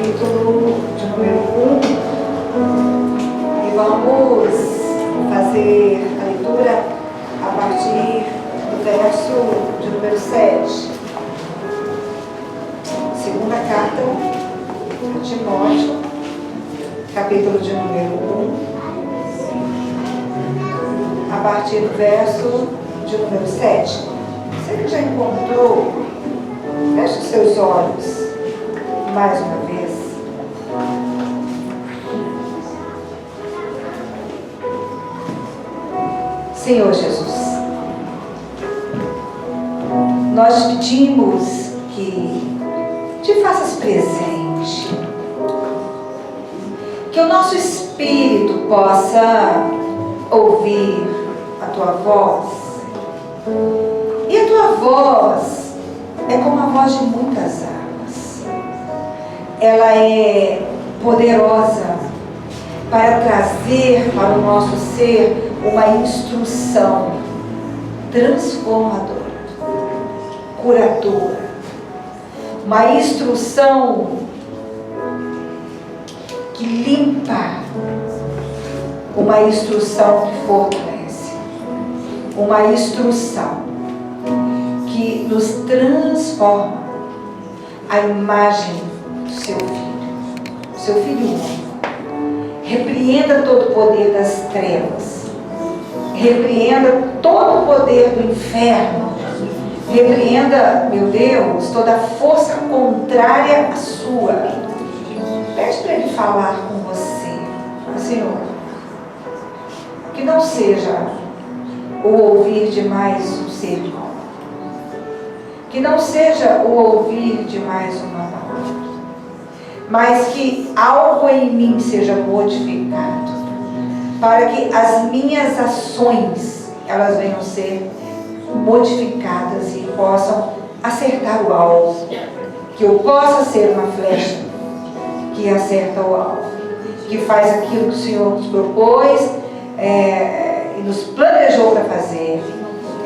capítulo de número 1, e vamos fazer a leitura a partir do verso de número 7. Segunda carta a Timóteo, capítulo de número 1, a partir do verso de número 7. Você que já encontrou, feche os seus olhos mais uma vez. Senhor Jesus, nós pedimos que te faças presente, que o nosso espírito possa ouvir a tua voz. E a tua voz é como a voz de muitas águas. Ela é poderosa para trazer para o nosso ser uma instrução transformadora, curadora, uma instrução que limpa, uma instrução que fortalece, uma instrução que nos transforma a imagem do seu filho único. Repreenda todo o poder das trevas, repreenda todo o poder do inferno, repreenda, meu Deus, toda a força contrária à sua. Pede para Ele falar com você, Senhor, que não seja o ouvir de mais um sermão, que não seja o ouvir de mais uma palavra, mas que algo em mim seja modificado, para que as minhas ações, elas venham ser modificadas e possam acertar o alvo, que eu possa ser uma flecha que acerta o alvo, que faz aquilo que o Senhor nos propôs e nos planejou para fazer.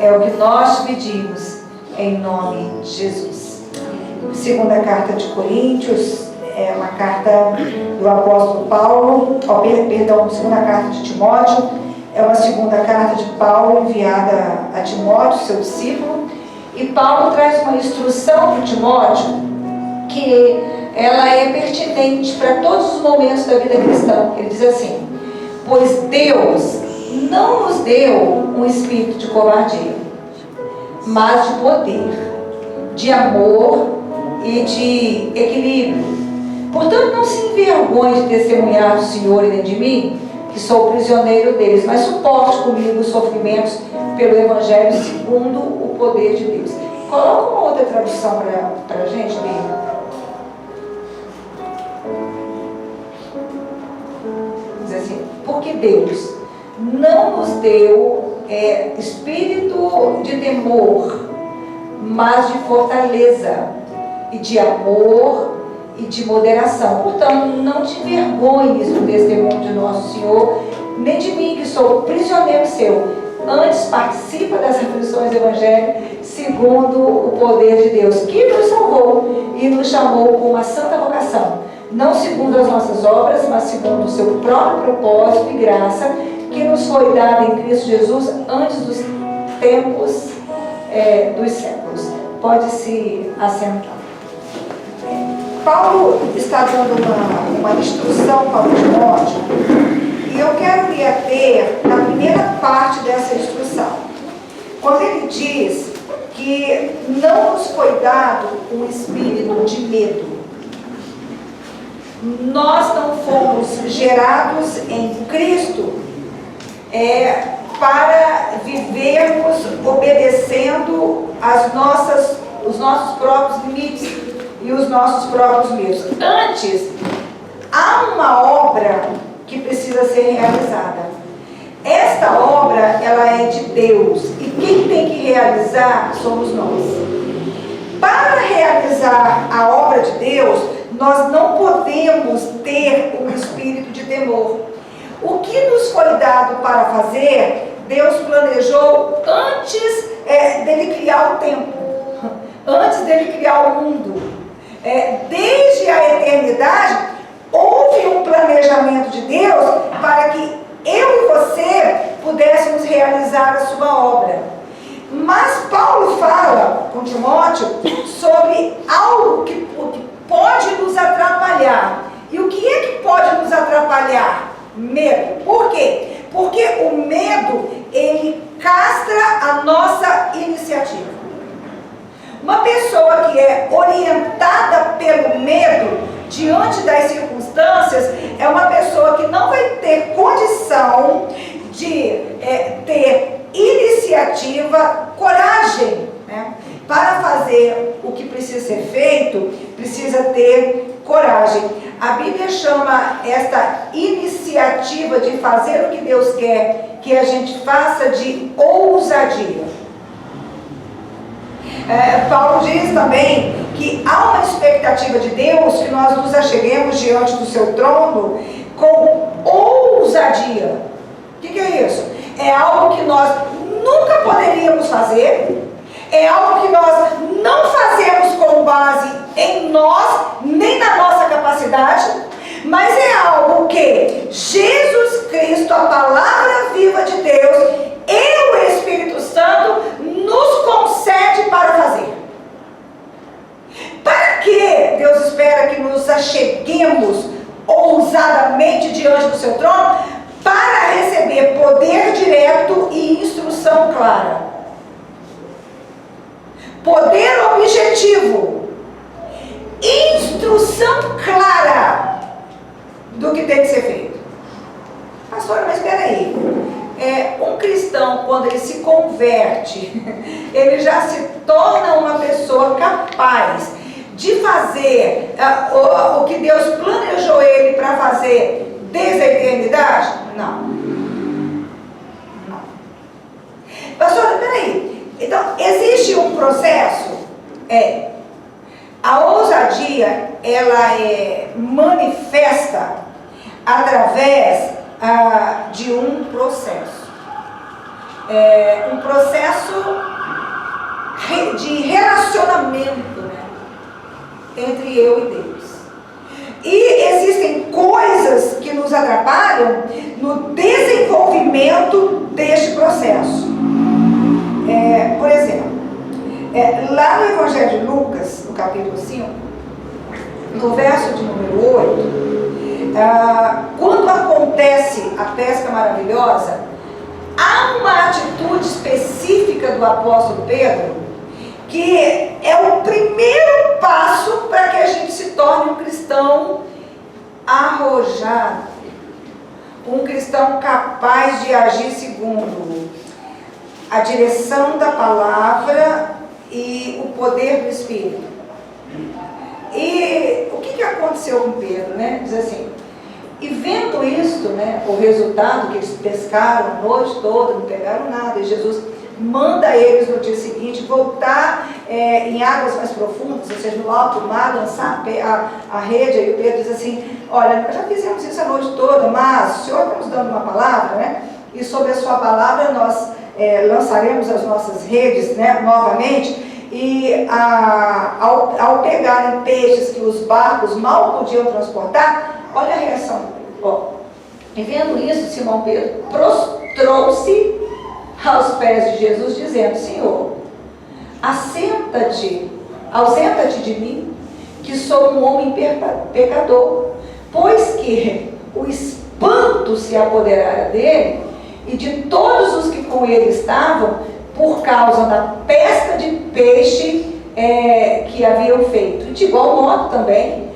É o que nós pedimos em nome de Jesus. Segunda carta de Coríntios é uma carta do apóstolo Paulo, segunda carta de Timóteo, é uma segunda carta de Paulo enviada a Timóteo, seu discípulo, e Paulo traz uma instrução para Timóteo que ela é pertinente para todos os momentos da vida cristã. Ele diz assim: pois Deus não nos deu um espírito de covardia, mas de poder, de amor e de equilíbrio. Portanto, não se envergonhe de testemunhar do Senhor e nem de mim, que sou prisioneiro deles, mas suporte comigo os sofrimentos pelo Evangelho segundo o poder de Deus. Coloca uma outra tradução para a gente, Bíblia. Diz assim: porque Deus não nos deu espírito de temor, mas de fortaleza e de amor e de moderação. Portanto, não te envergonhes do testemunho de nosso Senhor, nem de mim, que sou prisioneiro seu. Antes, participa das aflições do Evangelho, segundo o poder de Deus, que nos salvou e nos chamou com uma santa vocação, não segundo as nossas obras, mas segundo o seu próprio propósito e graça, que nos foi dada em Cristo Jesus antes dos tempos dos séculos. Pode se assentar. Paulo está dando uma instrução para o Timóteo, e eu quero me ater na primeira parte dessa instrução, quando ele diz que não nos foi dado um espírito de medo. Nós não fomos gerados em Cristo para vivermos obedecendo os nossos próprios limites e os nossos próprios medos. Antes, há uma obra que precisa ser realizada. Esta obra, ela é de Deus, e quem tem que realizar somos nós. Para realizar a obra de Deus, nós não podemos ter um espírito de temor. O que nos foi dado para fazer, Deus planejou antes dele criar o tempo, antes dele criar o mundo. Desde a eternidade, houve um planejamento de Deus para que eu e você pudéssemos realizar a sua obra. Mas Paulo fala com Timóteo sobre algo que pode nos atrapalhar. E o que é que pode nos atrapalhar? Medo. Por quê? Porque o medo, ele castra a nossa iniciativa. Uma pessoa que é orientada pelo medo diante das circunstâncias é uma pessoa que não vai ter condição de ter iniciativa, coragem, né? Para fazer o que precisa ser feito, precisa ter coragem. A Bíblia chama esta iniciativa de fazer o que Deus quer que a gente faça de ousadia. Paulo diz também que há uma expectativa de Deus que nós nos acheguemos diante do seu trono com ousadia. O que é isso? É algo que nós nunca poderíamos fazer, é algo que nós não fazemos com base em nós, nem na nossa capacidade, mas é algo que Jesus Cristo, a palavra viva de Deus, e o Espírito Santo nos concede para fazer. Para que Deus espera que nos acheguemos ousadamente diante do seu trono? Para receber poder direto e instrução clara. Poder objetivo. Instrução clara do que tem que ser feito. Pastora, mas espera aí. Um cristão, quando ele se converte, ele já se torna uma pessoa capaz de fazer o que Deus planejou ele para fazer desde a eternidade? Não. Não. Pastora, peraí. Então, existe um processo? A ousadia, ela é manifesta através de um processo. Um processo de relacionamento, né, entre eu e Deus. E existem coisas que nos atrapalham no desenvolvimento deste processo. Por exemplo, lá no Evangelho de Lucas, no capítulo 5, no verso de número 8, quando acontece a pesca maravilhosa, há uma atitude específica do apóstolo Pedro, que é o primeiro passo para que a gente se torne um cristão arrojado, um cristão capaz de agir segundo a direção da palavra e o poder do Espírito. E o que aconteceu com Pedro, né? Diz assim: e vendo isto, né, o resultado, que eles pescaram a noite toda, não pegaram nada, e Jesus manda eles no dia seguinte voltar em águas mais profundas, ou seja, no alto mar, lançar a rede. Aí o Pedro diz assim: olha, nós já fizemos isso a noite toda, mas o Senhor está nos dando uma palavra, né? E sobre a sua palavra nós lançaremos as nossas redes, né, novamente. E ao pegarem peixes que os barcos mal podiam transportar, olha a reação. E vendo isso, Simão Pedro prostrou-se aos pés de Jesus, dizendo: Senhor, ausenta-te de mim, que sou um homem pecador, pois que o espanto se apoderara dele e de todos os que com ele estavam, por causa da pesca de peixe que haviam feito. E de igual modo também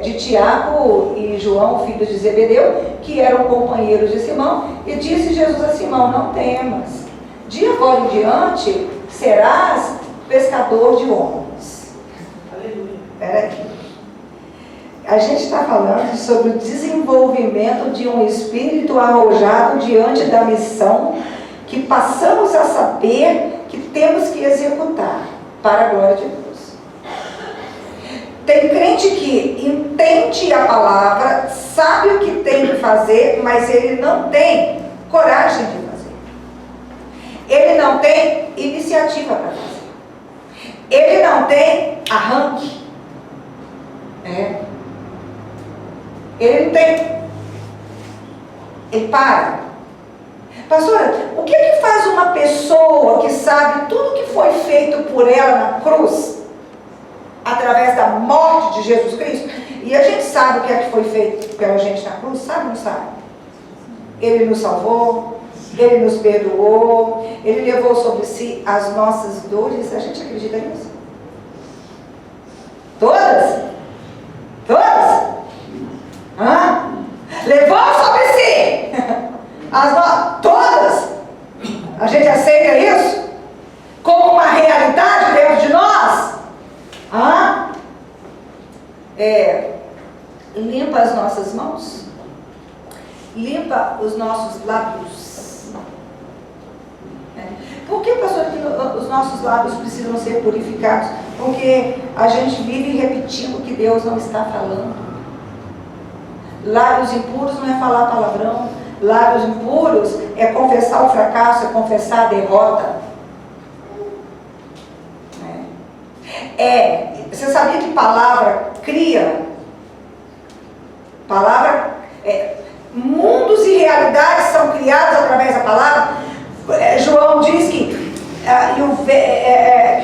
de Tiago e João, filhos de Zebedeu, que eram companheiros de Simão. E disse Jesus a Simão: não temas, de agora em diante serás pescador de homens. Aleluia. Espera aí. A gente está falando sobre o desenvolvimento de um espírito arrojado diante da missão que passamos a saber que temos que executar para a glória de Deus. Tem crente que entende a palavra, sabe o que tem que fazer, mas ele não tem coragem de fazer. Ele não tem iniciativa para fazer. Ele não tem arranque. Ele não tem. Ele para. Pastora, o que faz uma pessoa que sabe tudo que foi feito por ela na cruz, através da morte de Jesus Cristo, e a gente sabe o que é que foi feito pela gente na cruz? Sabe ou não sabe? Ele nos salvou, Ele nos perdoou, Ele levou sobre si as nossas dores. A gente acredita nisso? Todas? Todas? Levou sobre si todas? A gente aceita isso como uma realidade dentro de nós? Limpa as nossas mãos, limpa os nossos lábios. Por que, pastor, que os nossos lábios precisam ser purificados? Porque a gente vive repetindo que Deus não está falando. Lábios impuros não é falar palavrão. Lábios impuros é confessar o fracasso, é confessar a derrota. Você sabia que palavra cria? Mundos e realidades são criados através da palavra. João diz que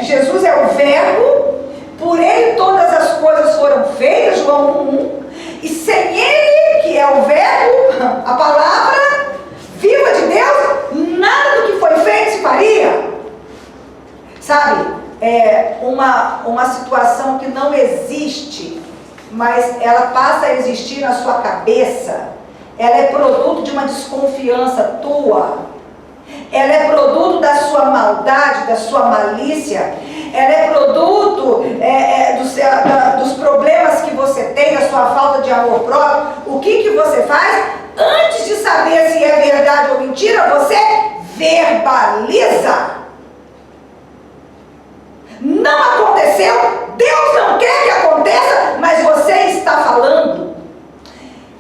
Jesus é o verbo, por ele todas as coisas foram feitas, João 1, e sem ele, que é o verbo, a palavra viva de Deus, nada do que foi feito se faria. Sabe, uma situação que não existe, mas ela passa a existir na sua cabeça. Ela é produto de uma desconfiança tua. Ela é produto da sua maldade, da sua malícia. Ela é produto dos problemas que você tem, da sua falta de amor próprio. O que você faz? Antes de saber se é verdade ou mentira, você verbaliza. Não aconteceu, Deus não quer que aconteça, mas você está falando.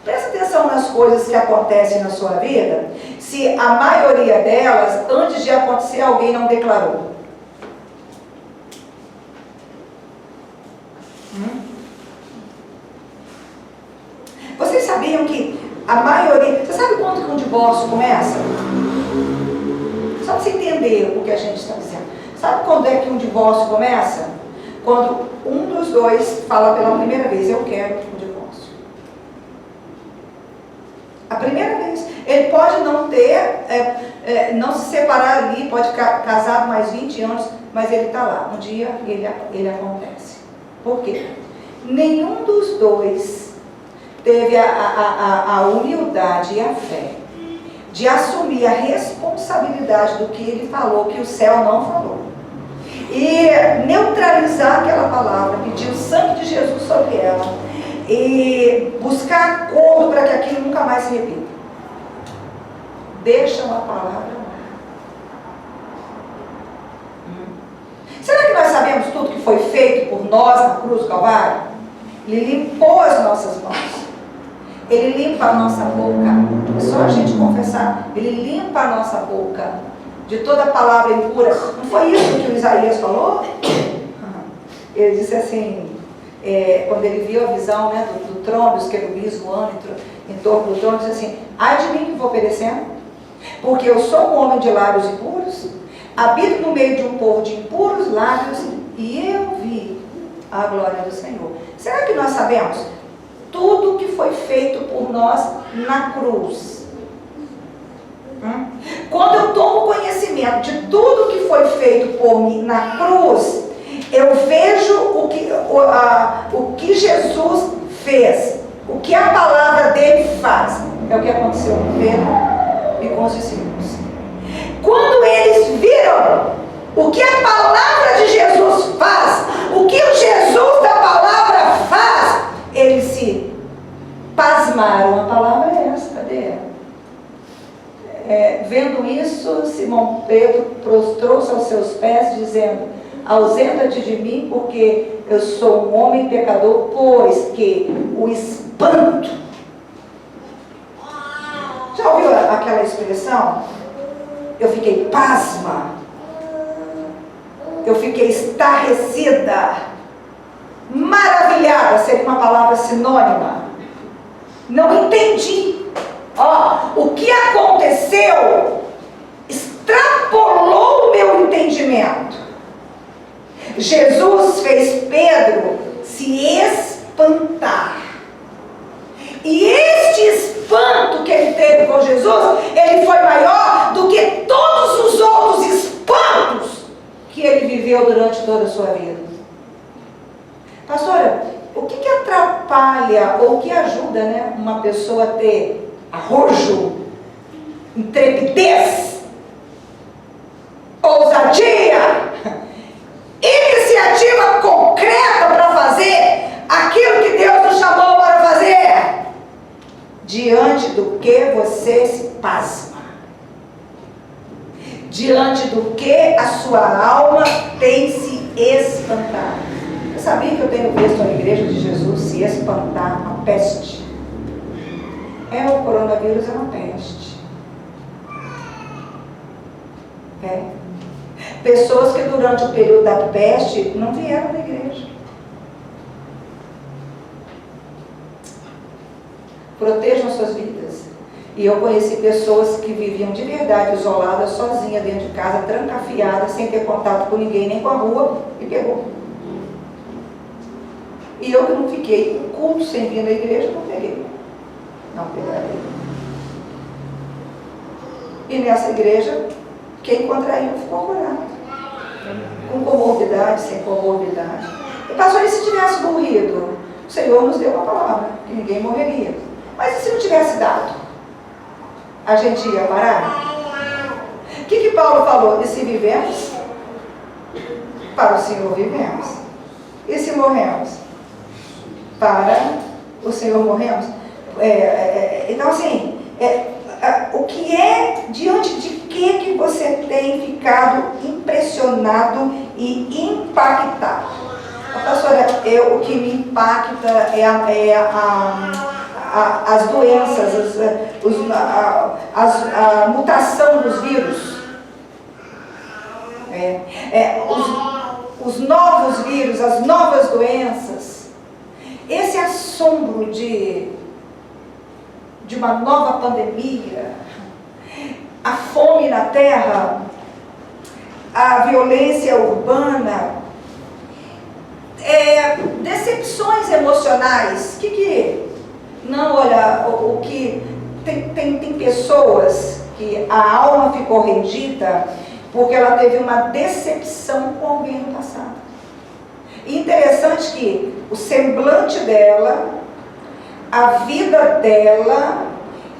Presta atenção nas coisas que acontecem na sua vida, se a maioria delas, antes de acontecer, alguém não declarou. Vocês sabiam que a maioria... Você sabe quando que um divórcio começa? Só para você entender o que a gente está dizendo. Sabe quando é que um divórcio começa? Quando um dos dois fala pela primeira vez: eu quero um divórcio. A primeira vez. Ele pode não ter, não se separar ali, pode casar mais 20 anos, mas ele está lá. Um dia ele acontece. Por quê? Nenhum dos dois teve a humildade e a fé de assumir a responsabilidade do que ele falou, que o céu não falou. E neutralizar aquela palavra, pedir o sangue de Jesus sobre ela e buscar acordo para que aquilo nunca mais se repita. Deixa uma palavra. Será que nós sabemos tudo que foi feito por nós na cruz do Calvário? Ele limpou as nossas mãos. Ele limpa a nossa boca. É só a gente confessar. Ele limpa a nossa boca de toda palavra impura. Não foi isso que o Isaías falou? Ele disse assim, quando ele viu a visão, né, do trono, dos querubins voando em torno do trono, disse assim: ai de mim que vou perecendo, porque eu sou um homem de lábios impuros, habito no meio de um povo de impuros lábios, e eu vi a glória do Senhor. Será que nós sabemos tudo que foi feito por nós na cruz? Quando eu tomo conhecimento de tudo que foi feito por mim na cruz, eu vejo o que Jesus fez, o que a palavra dele faz. É o que aconteceu com Pedro e com os discípulos. Quando eles viram o que a palavra de Jesus faz, o que o Jesus da palavra faz, eles se pasmaram. A palavra é essa, cadê ela? Vendo isso, Simão Pedro prostrou-se aos seus pés, dizendo: ausenta-te de mim, porque eu sou um homem pecador, pois que o espanto. Já ouviu aquela expressão? Eu fiquei pasma, eu fiquei estarrecida. Maravilhada seria uma palavra sinônima. Não entendi. O que aconteceu extrapolou o meu entendimento. Jesus fez Pedro se espantar. E este espanto que ele teve com Jesus, ele foi maior do que todos os outros espantos que ele viveu durante toda a sua vida. Pastora, o que atrapalha ou o que ajuda, né, uma pessoa a ter arrojo, intrepidez, ousadia, iniciativa concreta para fazer aquilo que Deus nos chamou para fazer, diante do que você se pasma, diante do que a sua alma tem se espantado. Você sabia que eu tenho visto na igreja de Jesus se espantar a peste? O coronavírus é uma peste. Pessoas que durante o período da peste não vieram na igreja. Protejam suas vidas. E eu conheci pessoas que viviam de verdade isoladas, sozinhas dentro de casa, trancafiadas, sem ter contato com ninguém, nem com a rua, e pegou. E eu que não fiquei um culto sem vir na igreja, não peguei. Não pegarei. E nessa igreja, quem contraiu ficou curado. Com comorbidade, sem comorbidade. E pastor, e se tivesse morrido? O Senhor nos deu uma palavra, que ninguém morreria. Mas e se não tivesse dado? A gente ia parar? O que Paulo falou? E se vivemos? Para o Senhor vivemos. E se morremos? Para o Senhor morremos. Então assim, o que diante de que você tem ficado impressionado e impactado? Pastora, o que me impacta as doenças, a mutação dos vírus, os novos vírus, as novas doenças. Esse assombro de uma nova pandemia, a fome na terra, a violência urbana, decepções emocionais. Não, olha, o que tem pessoas que a alma ficou rendida porque ela teve uma decepção com alguém no passado. Interessante que o semblante dela, a vida dela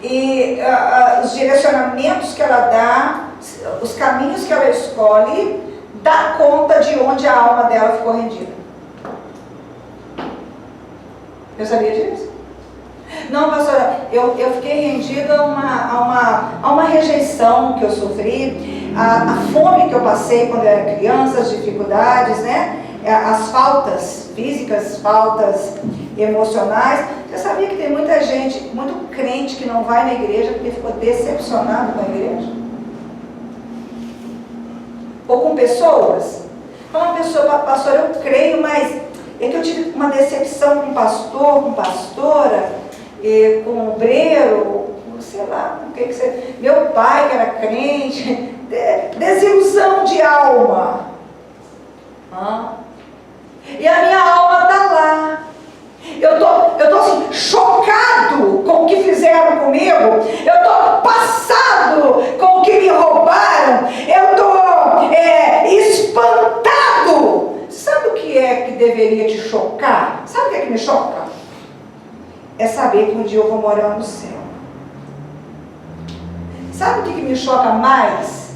e os direcionamentos que ela dá, os caminhos que ela escolhe, dá conta de onde a alma dela ficou rendida. Eu sabia disso? Não, pastora, eu fiquei rendida a uma rejeição que eu sofri, a fome que eu passei quando eu era criança, as dificuldades, né? As faltas físicas, faltas emocionais. Você sabia que tem muita gente, muito crente que não vai na igreja porque ficou decepcionado com a igreja? Ou com pessoas? Uma pessoa, pastor, eu creio, mas é que eu tive uma decepção com pastor, com pastora, com obreiro, sei lá, o que você... Meu pai que era crente, desilusão de alma. E a minha alma está lá. Eu tô assim, chocado com o que fizeram comigo. Eu estou passado com o que me roubaram. Eu estou espantado. Sabe o que deveria te chocar? Sabe o que me choca? É saber que um dia eu vou morar no céu. Sabe o que me choca mais?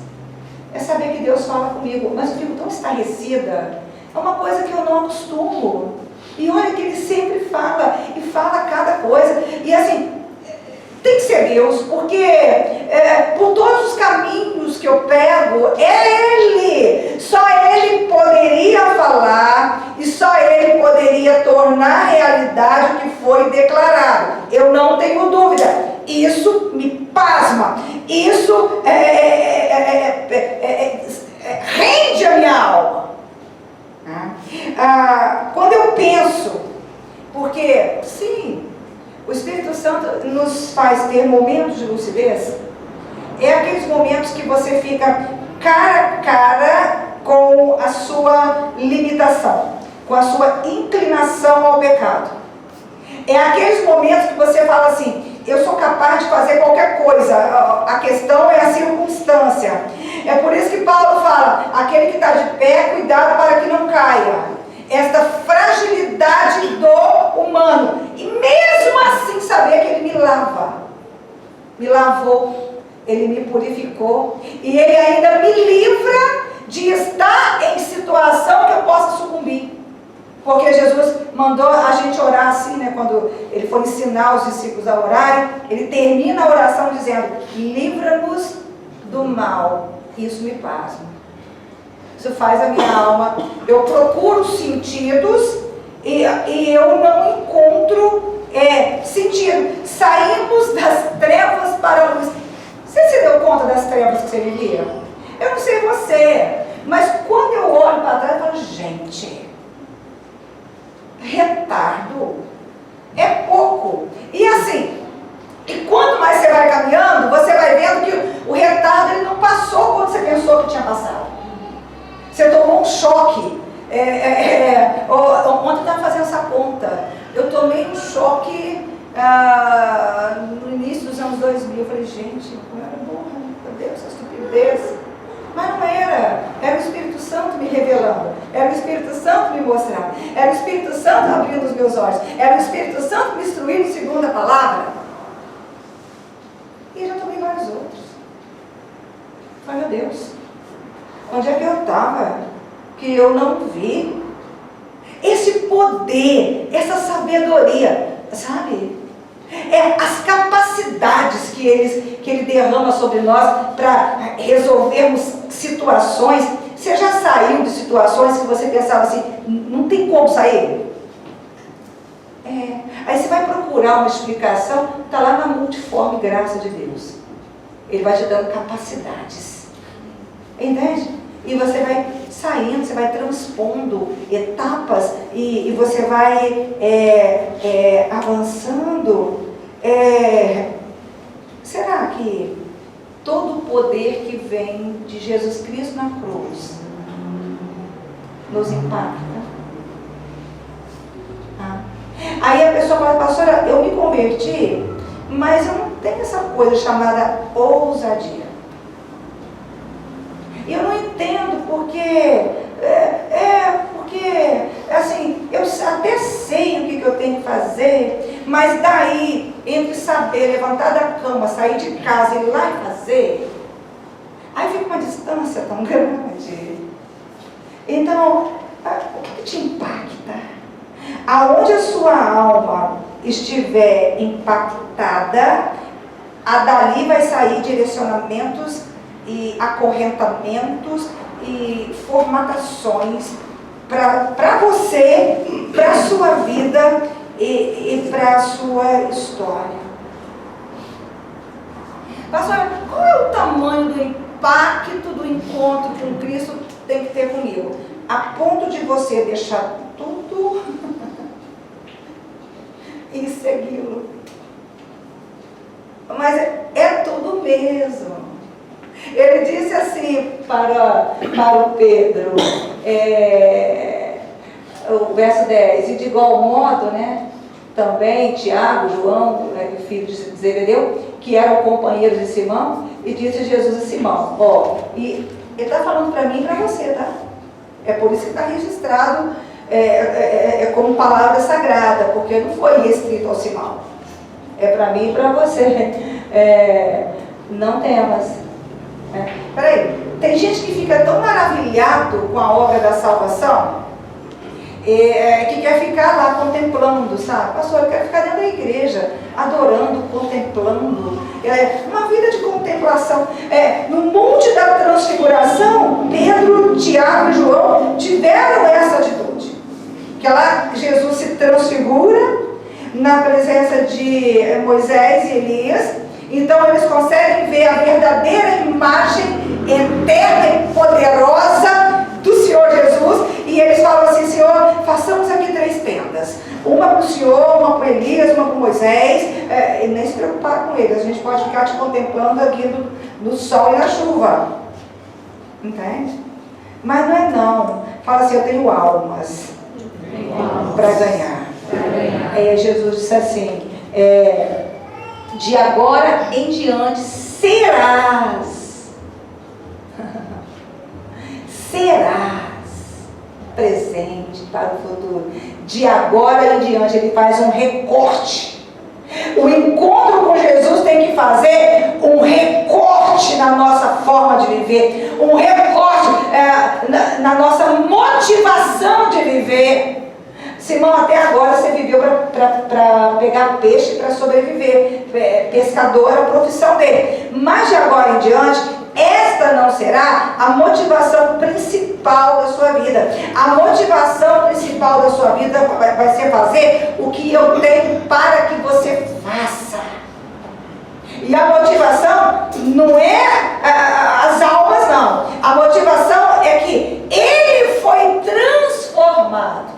É saber que Deus fala comigo, mas eu fico tão estarrecida. É uma coisa que eu não acostumo. E olha que Ele sempre fala, e fala cada coisa. E assim, tem que ser Deus, porque por todos os caminhos que eu pego, é Ele. Só Ele poderia falar, e só Ele poderia tornar realidade o que foi declarado. Eu não tenho dúvida. Isso me pasma. Isso rende a minha alma. Quando eu penso Porque, sim, o Espírito Santo nos faz ter momentos de lucidez. É aqueles momentos que você fica cara a cara com a sua limitação, com a sua inclinação ao pecado. É aqueles momentos que você fala assim, eu sou capaz de fazer qualquer coisa, a questão é a circunstância. É por isso que Paulo fala, aquele que está de pé, cuidado para que não caia. Esta fragilidade do humano. E mesmo assim saber que ele me lava, me lavou, ele me purificou, e ele ainda me livra de estar em situação que eu possa sucumbir. Porque Jesus mandou a gente orar assim, né? Quando ele for ensinar os discípulos a orarem, ele termina a oração dizendo, livra-nos do mal. Isso me pasma. Isso faz a minha alma. Eu procuro sentidos e eu não encontro sentido. Saímos das trevas para a luz. Você se deu conta das trevas que você vivia? Eu não sei você, mas quando eu olho para trás, eu falo, gente, retardo é pouco. E assim, e quanto mais você vai caminhando, você vai vendo que o retardo ele não passou quando você pensou que tinha passado. Você tomou um choque. Ontem eu estava fazendo essa conta. Eu tomei um choque no início dos anos 2000. Eu falei, gente, eu era burra, meu Deus, essa estupidez. Mas não era. Era o Espírito Santo me revelando. Era o Espírito Santo me mostrando. Era o Espírito Santo abrindo os meus olhos. Era o Espírito Santo me instruindo segundo a palavra. E eu já tomei vários outros. Ai, meu Deus, onde é que eu estava? Que eu não vi. Esse poder, essa sabedoria, sabe? As capacidades que ele derrama sobre nós para resolvermos situações. Você já saiu de situações que você pensava assim, não tem como sair? Aí você vai procurar uma explicação, está lá na multiforme graça de Deus. Ele vai te dando capacidades. Entende? E você vai saindo, você vai transpondo etapas e você vai avançando. Será que todo o poder que vem de Jesus Cristo na cruz nos impacta? Aí a pessoa fala, pastora, eu me converti, mas eu não tenho essa coisa chamada ousadia. E eu não entendo porque, assim, eu até sei o que eu tenho que fazer, mas daí, entre saber, levantar da cama, sair de casa e ir lá e fazer, aí fica uma distância tão grande. Então, o que te impacta? Aonde a sua alma estiver impactada, dali vai sair direcionamentos e acorrentamentos e formatações para você, para a sua vida e para a sua história. Pastor, qual é o tamanho do impacto do encontro com Cristo que tem que ter comigo? A ponto de você deixar tudo e segui-lo. Mas é tudo mesmo. Ele disse assim para o Pedro, o verso 10, e de igual modo, né, também Tiago, João, filho de Zebedeu, que eram companheiros de Simão, e disse Jesus a Simão, e ele está falando para mim e para você, tá? É por isso que está registrado como palavra sagrada, porque não foi restrito ao Simão. É para mim e para você. Não temas. Peraí, tem gente que fica tão maravilhado com a obra da salvação, que quer ficar lá contemplando, sabe? Pastor, eu quero ficar dentro da igreja, adorando, contemplando. Uma vida de contemplação. No monte da transfiguração, Pedro, Tiago e João tiveram essa atitude. Que lá Jesus se transfigura na presença de Moisés e Elias. Então eles conseguem ver a verdadeira imagem eterna e poderosa do Senhor Jesus. E eles falam assim, Senhor, façamos aqui 3 tendas. Uma para o Senhor, uma para Elias, uma para Moisés, e nem se preocupar com eles. A gente pode ficar te contemplando aqui no sol e na chuva. Entende? Mas não é não. Fala assim, eu tenho almas para ganhar. Jesus disse assim, de agora em diante serás presente para o futuro. De agora em diante, ele faz um recorte. O encontro com Jesus tem que fazer um recorte na nossa forma de viver, um recorte na nossa motivação de viver. Simão, até agora você viveu para pegar peixe, para sobreviver. Pescador era a profissão dele. Mas de agora em diante, esta não será a motivação principal da sua vida. A motivação principal da sua vida vai ser fazer o que eu tenho para que você faça. E a motivação não é as almas, não. A motivação é que ele foi transformado.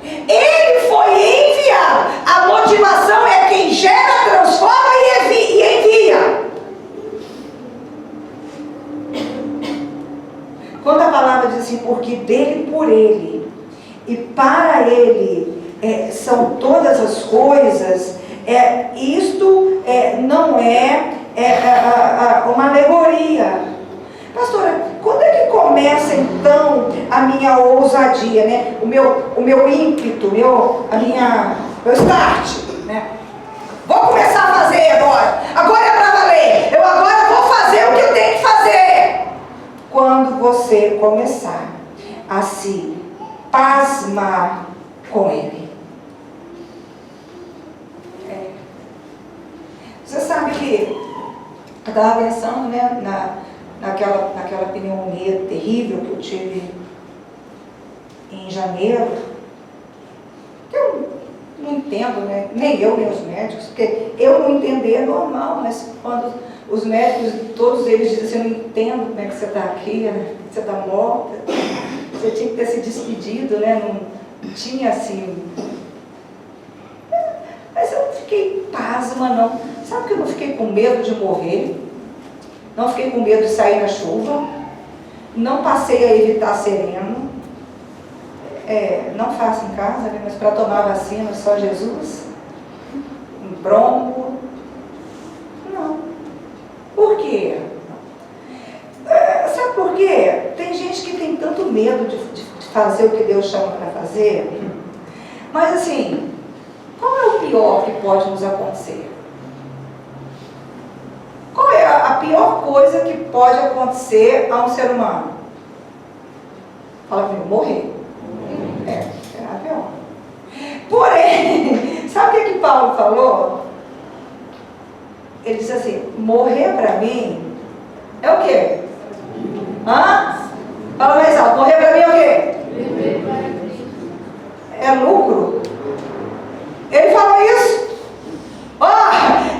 Ele foi enviado. A motivação é quem gera, transforma e envia. Quando a palavra diz assim, porque dele, por ele e para ele são todas as coisas, isto não é uma alegoria. Pastora, quando é que começa então a minha ousadia, né? O meu ímpeto, meu start, né? Vou começar a fazer agora. Agora é para valer. Eu agora vou fazer o que eu tenho que fazer. Quando você começar a se pasmar com ele. Você sabe que eu estava pensando, né, naquela pneumonia terrível que eu tive em janeiro. Eu não entendo, né? Nem eu, nem os médicos, porque eu não entender é normal, mas quando os médicos, todos eles dizem assim, eu não entendo como é que você está aqui, né? Você está morta, você tinha que ter se despedido, né? Não tinha assim. Mas eu não fiquei pasma, não. Sabe que eu não fiquei com medo de morrer? Não fiquei com medo de sair na chuva. Não passei a evitar sereno. Não faço em casa, né? Mas para tomar vacina só Jesus. Um bronco. Não. Por quê? Sabe por quê? Tem gente que tem tanto medo de fazer o que Deus chama para fazer. Mas assim, qual é o pior que pode nos acontecer? Qual é a pior coisa que pode acontecer a um ser humano? Fala comigo, morrer. Será pior. Porém, sabe o que Paulo falou? Ele disse assim, morrer para mim é o quê? Fala mais alto, morrer para mim é o quê? É lucro. Ele falou isso.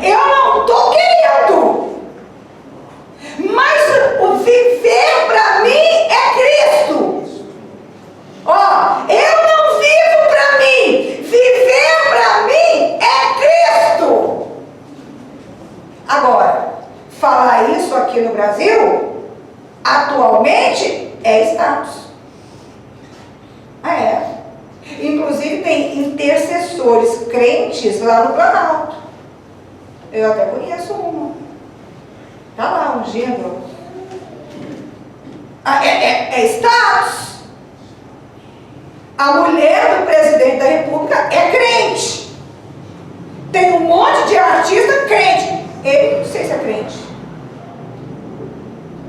Eu não estou querendo. Mas o viver para mim é Cristo. Eu não vivo para mim. Viver para mim é Cristo. Agora, falar isso aqui no Brasil, atualmente, é status. Inclusive tem intercessores crentes lá no Planalto. Eu até conheço uma. Está lá ungindo. É status. A mulher do presidente da República é crente. Tem um monte de artista crente. Ele não sei se é crente.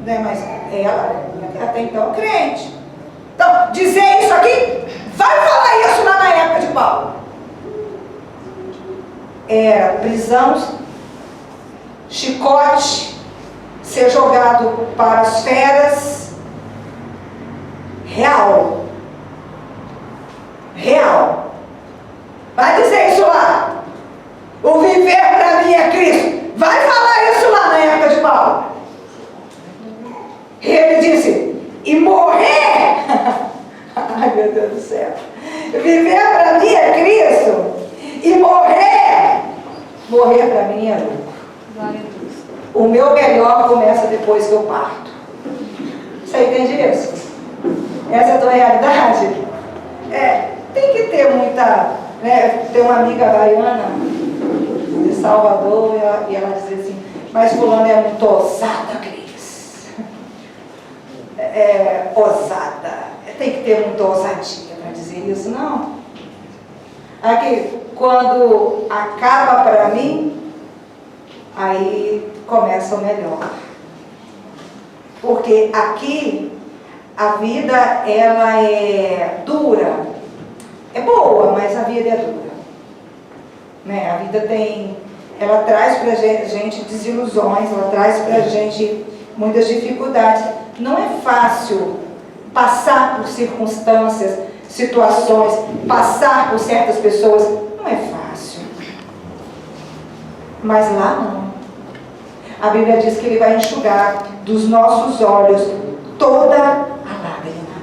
Né? Mas ela até então é crente. Então, dizer isso aqui, vai falar isso lá na época de Paulo. Era prisão, chicote, ser jogado para as feras. Real. Vai dizer isso lá. O viver para mim é Cristo. Vai falar isso lá na época de Paulo. Ele disse, e morrer, ai meu Deus do céu, viver para mim é Morrer para mim é lucro. O meu melhor começa depois que eu parto. Você entende isso? Essa é a tua realidade? Tem que ter muita... Né? Tem uma amiga baiana de Salvador e ela dizia assim: mas fulano é muito ousada, Cris. Ousada. Tem que ter muita ousadia para dizer isso, não. Aqui, quando acaba para mim, aí começa o melhor. Porque aqui a vida, ela é dura. É boa, mas a vida é dura. Né? A vida ela traz pra gente desilusões, ela traz pra gente muitas dificuldades. Não é fácil passar por circunstâncias, situações, passar por certas pessoas. Não é fácil. Mas lá não. A Bíblia diz que Ele vai enxugar dos nossos olhos toda a lágrima.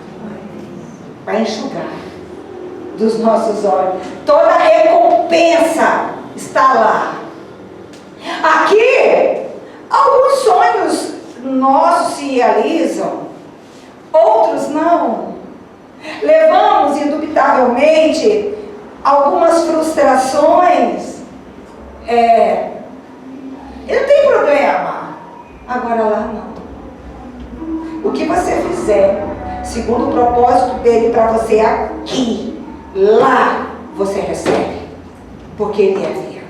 Vai enxugar dos nossos olhos. Toda a recompensa está lá. Aqui, alguns sonhos nossos se realizam, outros não. Levamos, indubitavelmente, algumas frustrações. Não tem problema. Agora lá não. O que você fizer, segundo o propósito dele para você aqui, lá você recebe. Porque ele é fiel.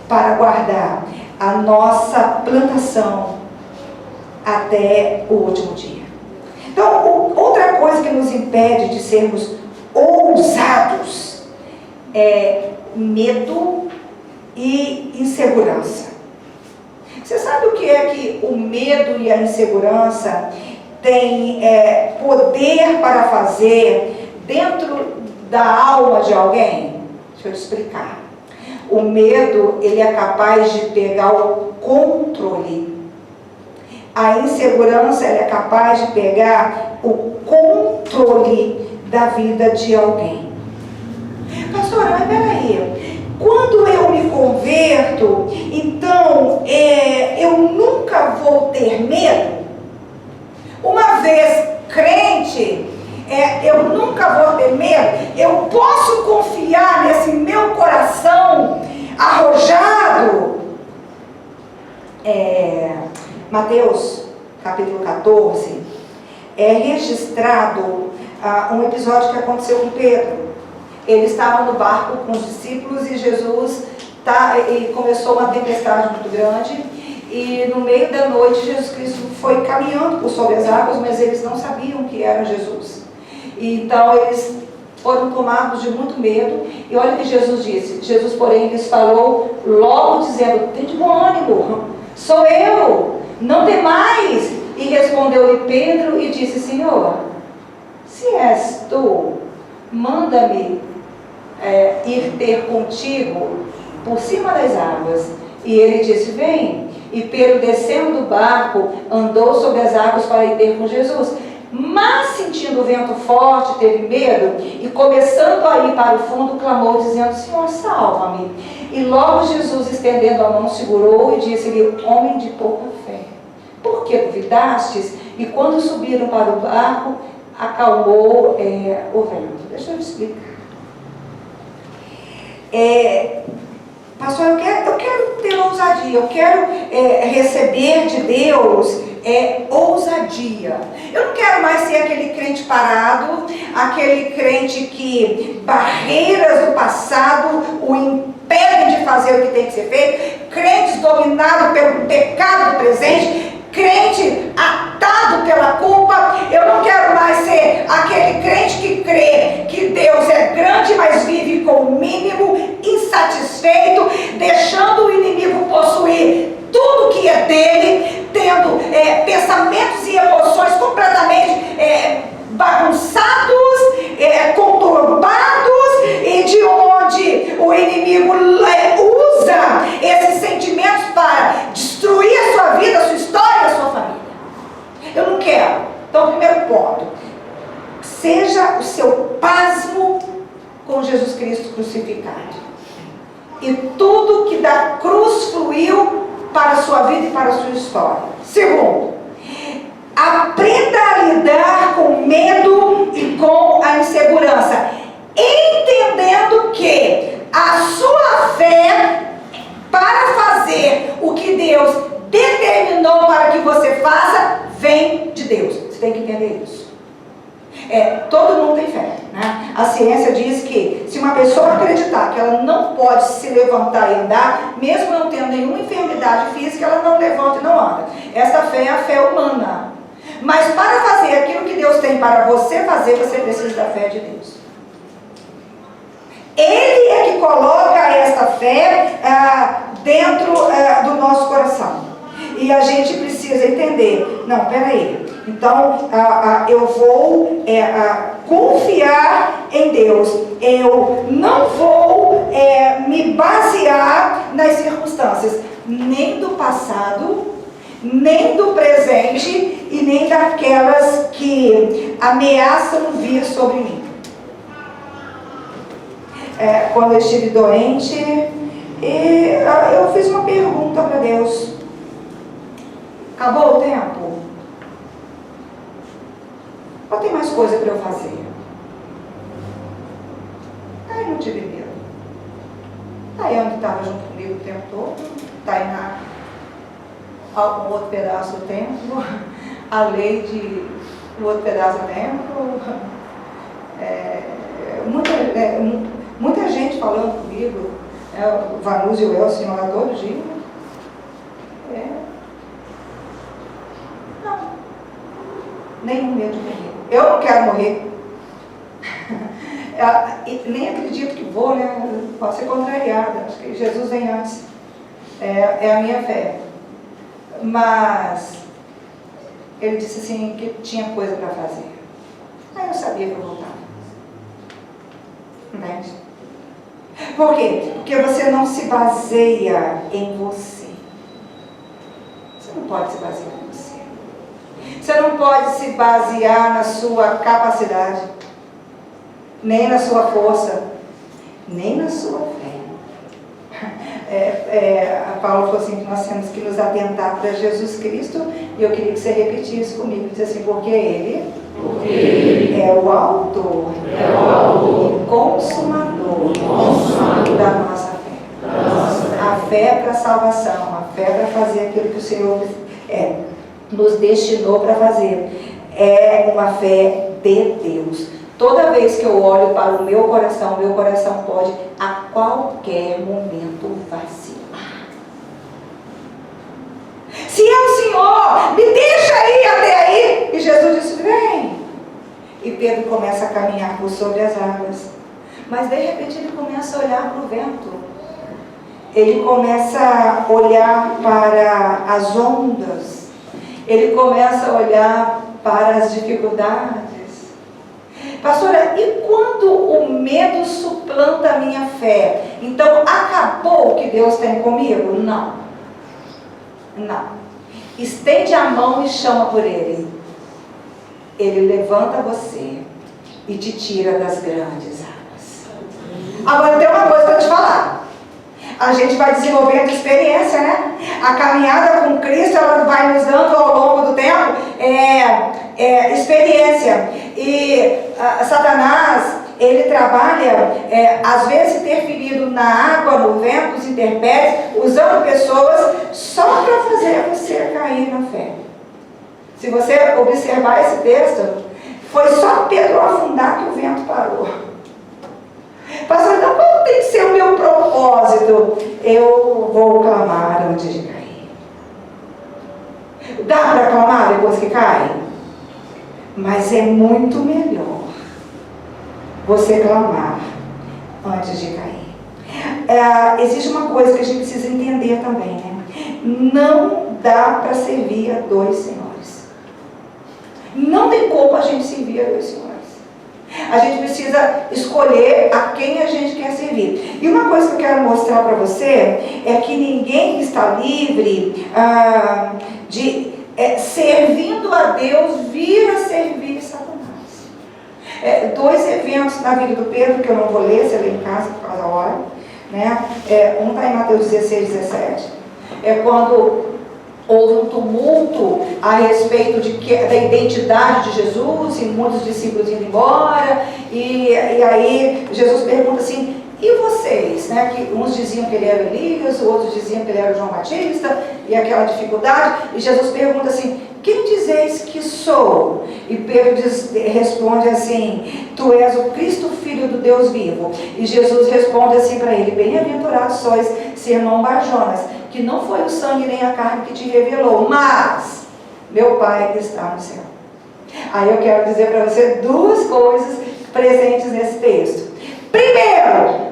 Para guardar a nossa plantação até o último dia. Então, outra coisa que nos impede de sermos ousados é medo e insegurança. Você sabe o que é que o medo e a insegurança têm poder para fazer dentro da alma de alguém? Deixa eu te explicar. O medo, ele é capaz de pegar o controle. A insegurança, ela é capaz de pegar o controle da vida de alguém. Pastora, mas peraí, quando eu me converto, então eu nunca vou ter medo? Uma vez crente, eu nunca vou ter medo? Eu posso confiar nesse meu coração arrojado? Mateus, capítulo 14, é registrado um episódio que aconteceu com Pedro. Ele estava no barco com os discípulos e Jesus e começou uma tempestade muito grande. E no meio da noite, Jesus Cristo foi caminhando por sobre as águas, mas eles não sabiam que era Jesus. E então eles foram tomados de muito medo. E olha o que Jesus disse. Jesus, porém, lhes falou logo dizendo: tem de bom ânimo, sou eu, não temais. E respondeu-lhe Pedro e disse: Senhor, se és tu, manda-me ir ter contigo por cima das águas. E ele disse: vem. E Pedro, descendo do barco, andou sobre as águas para ir ter com Jesus. Mas, sentindo o vento forte, teve medo, e começando a ir para o fundo, clamou, dizendo: Senhor, salva-me. E logo Jesus, estendendo a mão, segurou e disse-lhe: homem de pouca fé, por que duvidastes? E quando subiram para o barco, acalmou o vento. Deixa eu explicar. Pastor, eu quero ter ousadia, eu quero receber de Deus ousadia. Eu não quero mais ser aquele crente parado, aquele crente que barreiras do passado o impedem de fazer o que tem que ser feito, crentes dominados pelo pecado do presente, crente atado pela culpa. Eu não quero mais ser aquele crente que crê que Deus é grande, mas vive com o mínimo, insatisfeito, deixando o inimigo possuir tudo que é dele, tendo pensamentos e emoções completamente bagunçados, conturbados, e de onde o inimigo usa esses sentimentos para destruir a sua vida, a sua história, a sua família. Eu não quero. Então, primeiro ponto: seja o seu pasmo com Jesus Cristo crucificado. E tudo que dá história. Segundo, aprenda a lidar com o medo e com a insegurança, entendendo que a sua fé para fazer o que Deus determinou para que você faça, vem de Deus. Você tem que entender isso. Todo mundo tem fé, né? A ciência diz que se uma pessoa acreditar que ela não pode se levantar e andar, mesmo não tendo nenhuma enfermidade física, ela não levanta e não anda. Essa fé é a fé humana. Mas para fazer aquilo que Deus tem para você fazer, você precisa da fé de Deus. Ele é que coloca essa fé dentro do nosso coração. E a gente precisa entender, não, peraí, então eu vou confiar em Deus, eu não vou me basear nas circunstâncias, nem do passado, nem do presente e nem daquelas que ameaçam vir sobre mim. Quando eu estive doente, eu fiz uma pergunta para Deus. Acabou o tempo? Ou tem mais coisa para eu fazer? Aí não tive medo. Aí onde estava junto comigo o tempo todo, está aí um outro pedaço do tempo, a lei do outro pedaço do tempo. Muita gente falando comigo, o Vanus e o Elcio lá todo dia. Não, nenhum medo de morrer. Eu não quero morrer. Nem acredito que vou, né? Posso ser contrariada. Acho que Jesus vem antes. É a minha fé. Mas ele disse assim que tinha coisa para fazer. Aí eu sabia que eu voltava. Entende? Por quê? Porque você não se baseia em você. Você não pode se basear em você. Você não pode se basear na sua capacidade, nem na sua força, nem na sua fé. A Paulo falou assim que nós temos que nos atentar para Jesus Cristo, e eu queria que você repetisse comigo, disse assim, porque Ele é o autor e consumador da nossa fé. A fé para a salvação, a fé para fazer aquilo que o Senhor nos destinou para fazer, é uma fé de Deus. Toda vez que eu olho para o meu coração pode a qualquer momento vacilar. Se é o Senhor, me deixa ir até aí. E Jesus disse, vem. E Pedro começa a caminhar por sobre as águas. Mas de repente ele começa a olhar para o vento. Ele começa a olhar para as ondas. Ele começa a olhar para as dificuldades. Pastora, e quando o medo suplanta a minha fé? Então acabou o que Deus tem comigo? Não. Não. Estende a mão e chama por Ele. Ele levanta você e te tira das grandes águas. Agora tem uma coisa para te falar. A gente vai desenvolvendo experiência, né? A caminhada com Cristo, ela vai nos dando ao longo do tempo experiência. E Satanás, ele trabalha, às vezes, interferindo na água, no vento, nos intempéries, usando pessoas só para fazer você cair na fé. Se você observar esse texto, foi só Pedro afundar que o vento parou. Pastor, então qual tem que ser o meu propósito? Eu vou clamar antes de cair. Dá para clamar depois que cai? Mas é muito melhor você clamar antes de cair. Existe uma coisa que a gente precisa entender também, né? Não dá para servir a dois senhores. Não tem como a gente servir a dois senhores. A gente precisa escolher a quem a gente quer servir. E uma coisa que eu quero mostrar para você é que ninguém está livre de, servindo a Deus, vir a servir Satanás. Dois eventos na vida do Pedro, que eu não vou ler, você lê em casa por causa da hora, né? Um está em Mateus 16, 17. É quando houve um tumulto a respeito da identidade de Jesus, e muitos discípulos indo embora, e aí Jesus pergunta assim, e vocês? Né? Que uns diziam que ele era Elias, outros diziam que ele era João Batista, e aquela dificuldade, e Jesus pergunta assim, quem dizeis que sou? E Pedro responde assim, tu és o Cristo, Filho do Deus vivo. E Jesus responde assim para ele, bem-aventurados sois, Simão Bar-Jonas, que não foi o sangue nem a carne que te revelou, mas meu Pai que está no céu. Aí eu quero dizer para você duas coisas presentes nesse texto. Primeiro,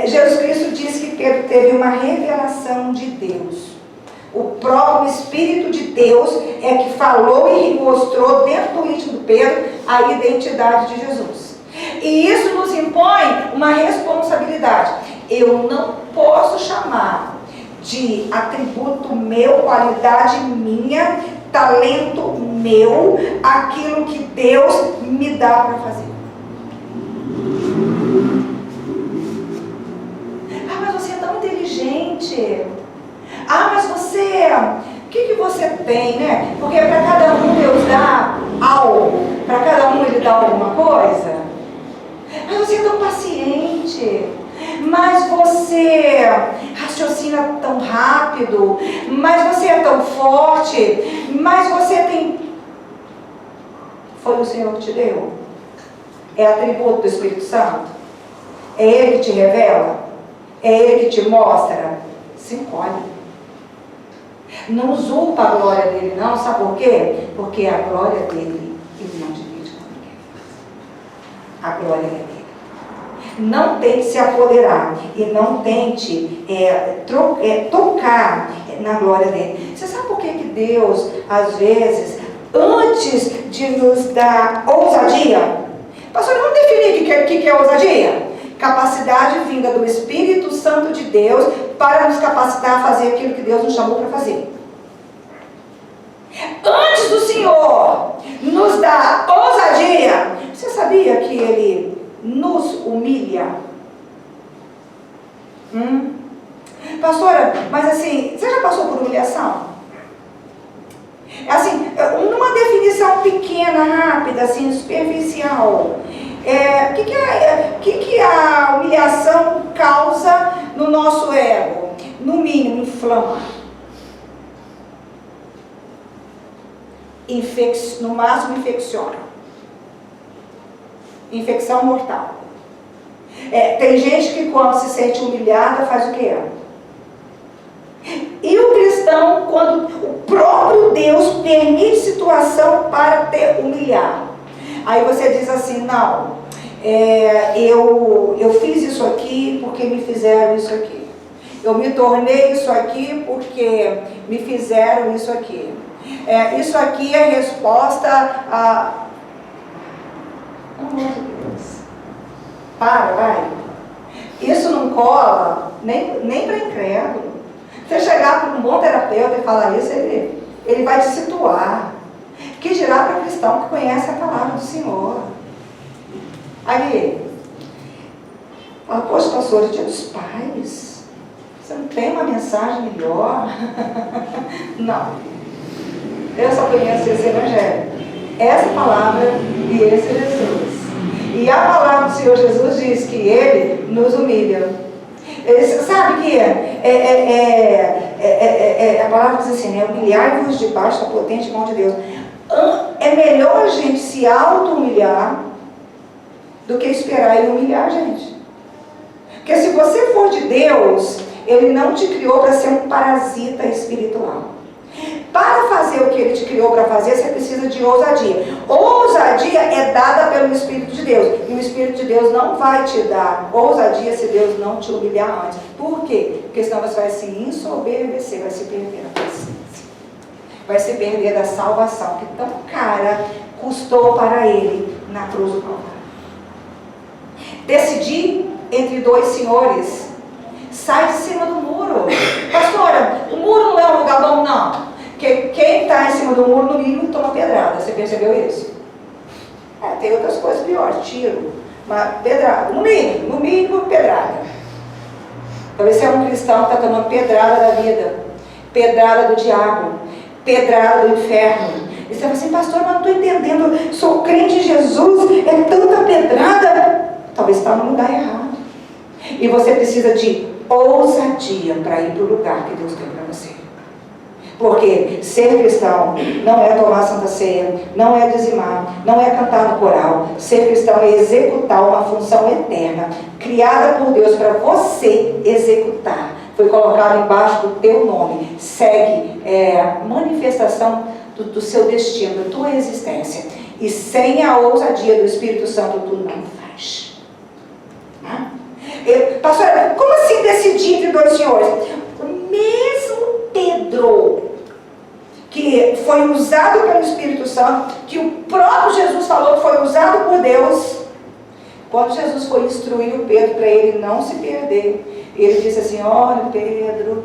Jesus Cristo diz que Pedro teve uma revelação de Deus. O próprio Espírito de Deus é que falou e mostrou dentro do íntimo do Pedro a identidade de Jesus. E isso nos impõe uma responsabilidade. Eu não posso chamar de atributo meu, qualidade minha, talento meu, aquilo que Deus me dá para fazer. Ah, mas você é tão inteligente. Ah, mas você, o que você tem, né? Porque para cada um Deus dá algo, para cada um Ele dá alguma coisa. Mas você é tão paciente, mas você raciocina tão rápido, mas você é tão forte, mas você tem... Foi o Senhor que te deu? É atributo do Espírito Santo? É Ele que te revela? É Ele que te mostra? Se encolhe. Não usurpa a glória dele, não. Sabe por quê? Porque a glória dele, ele não divide com ninguém. A glória é dele. Não tente se apoderar e não tente tocar na glória dele. Você sabe por que Deus, às vezes, antes de nos dar ousadia, pastor, vamos definir o que é ousadia? Capacidade vinda do Espírito Santo de Deus para nos capacitar a fazer aquilo que Deus nos chamou para fazer. Antes do Senhor nos dar ousadia, você sabia que Ele nos humilha? Pastora, mas assim, você já passou por humilhação? Assim, uma definição pequena, rápida, assim, superficial. O que a humilhação causa no nosso ego? No mínimo, inflama. No máximo, infecciona. Infecção mortal. Tem gente que quando se sente humilhada faz o quê? E o cristão, quando o próprio Deus permite situação para te humilhar, aí você diz assim, não, eu fiz isso aqui porque me fizeram isso aqui. Eu me tornei isso aqui porque me fizeram isso aqui. Isso aqui é resposta a... Amor de Deus. Vai. Isso não cola nem para incrédulo. Você chegar para um bom terapeuta e falar isso, ele vai te situar. Que dirá para cristão que conhece a palavra do Senhor. Aí, fala, poxa, pastor, é Dia dos Pais. Você não tem uma mensagem melhor? Não. Eu só conheço esse Evangelho. Essa palavra e esse Jesus. E a palavra do Senhor Jesus diz que Ele nos humilha. Sabe que a palavra diz assim, né? Humilhai-vos debaixo da potente mão de Deus. É melhor a gente se auto-humilhar do que esperar Ele humilhar a gente. Porque se você for de Deus, Ele não te criou para ser um parasita espiritual. Para fazer o que Ele te criou para fazer, você precisa de ousadia. Ousadia é dada pelo Espírito de Deus. E o Espírito de Deus não vai te dar ousadia se Deus não te humilhar antes. Por quê? Porque senão você vai se ensoberbecer, vai se perder a paciência. Vai se perder da salvação que tão cara custou para Ele na cruz do Calvário. Decidir entre dois senhores. Sai de cima do muro. Pastora, o muro não é um lugar bom, não. Porque quem está em cima do muro, no mínimo, toma pedrada. Você percebeu isso? Tem outras coisas piores. Tiro, mas pedrada. No mínimo, pedrada. Talvez você é um cristão que está tomando pedrada da vida. Pedrada do diabo. pedrada do inferno. E você fala assim, pastor, mas não estou entendendo, sou crente em Jesus, é tanta pedrada. Talvez está no lugar errado. E você precisa de ousadia para ir para o lugar que Deus tem para você. Porque ser cristão não é tomar a Santa Ceia, não é dizimar, não é cantar no coral. Ser cristão é executar uma função eterna, criada por Deus para você executar. Foi colocado embaixo do teu nome. Segue a manifestação do seu destino, da tua existência. E sem a ousadia do Espírito Santo, tu não faz. Pastora, como assim decidir entre dois senhores? O mesmo Pedro, que foi usado pelo Espírito Santo, que o próprio Jesus falou que foi usado por Deus, quando Jesus foi instruir o Pedro para ele não se perder, ele disse assim, olha Pedro,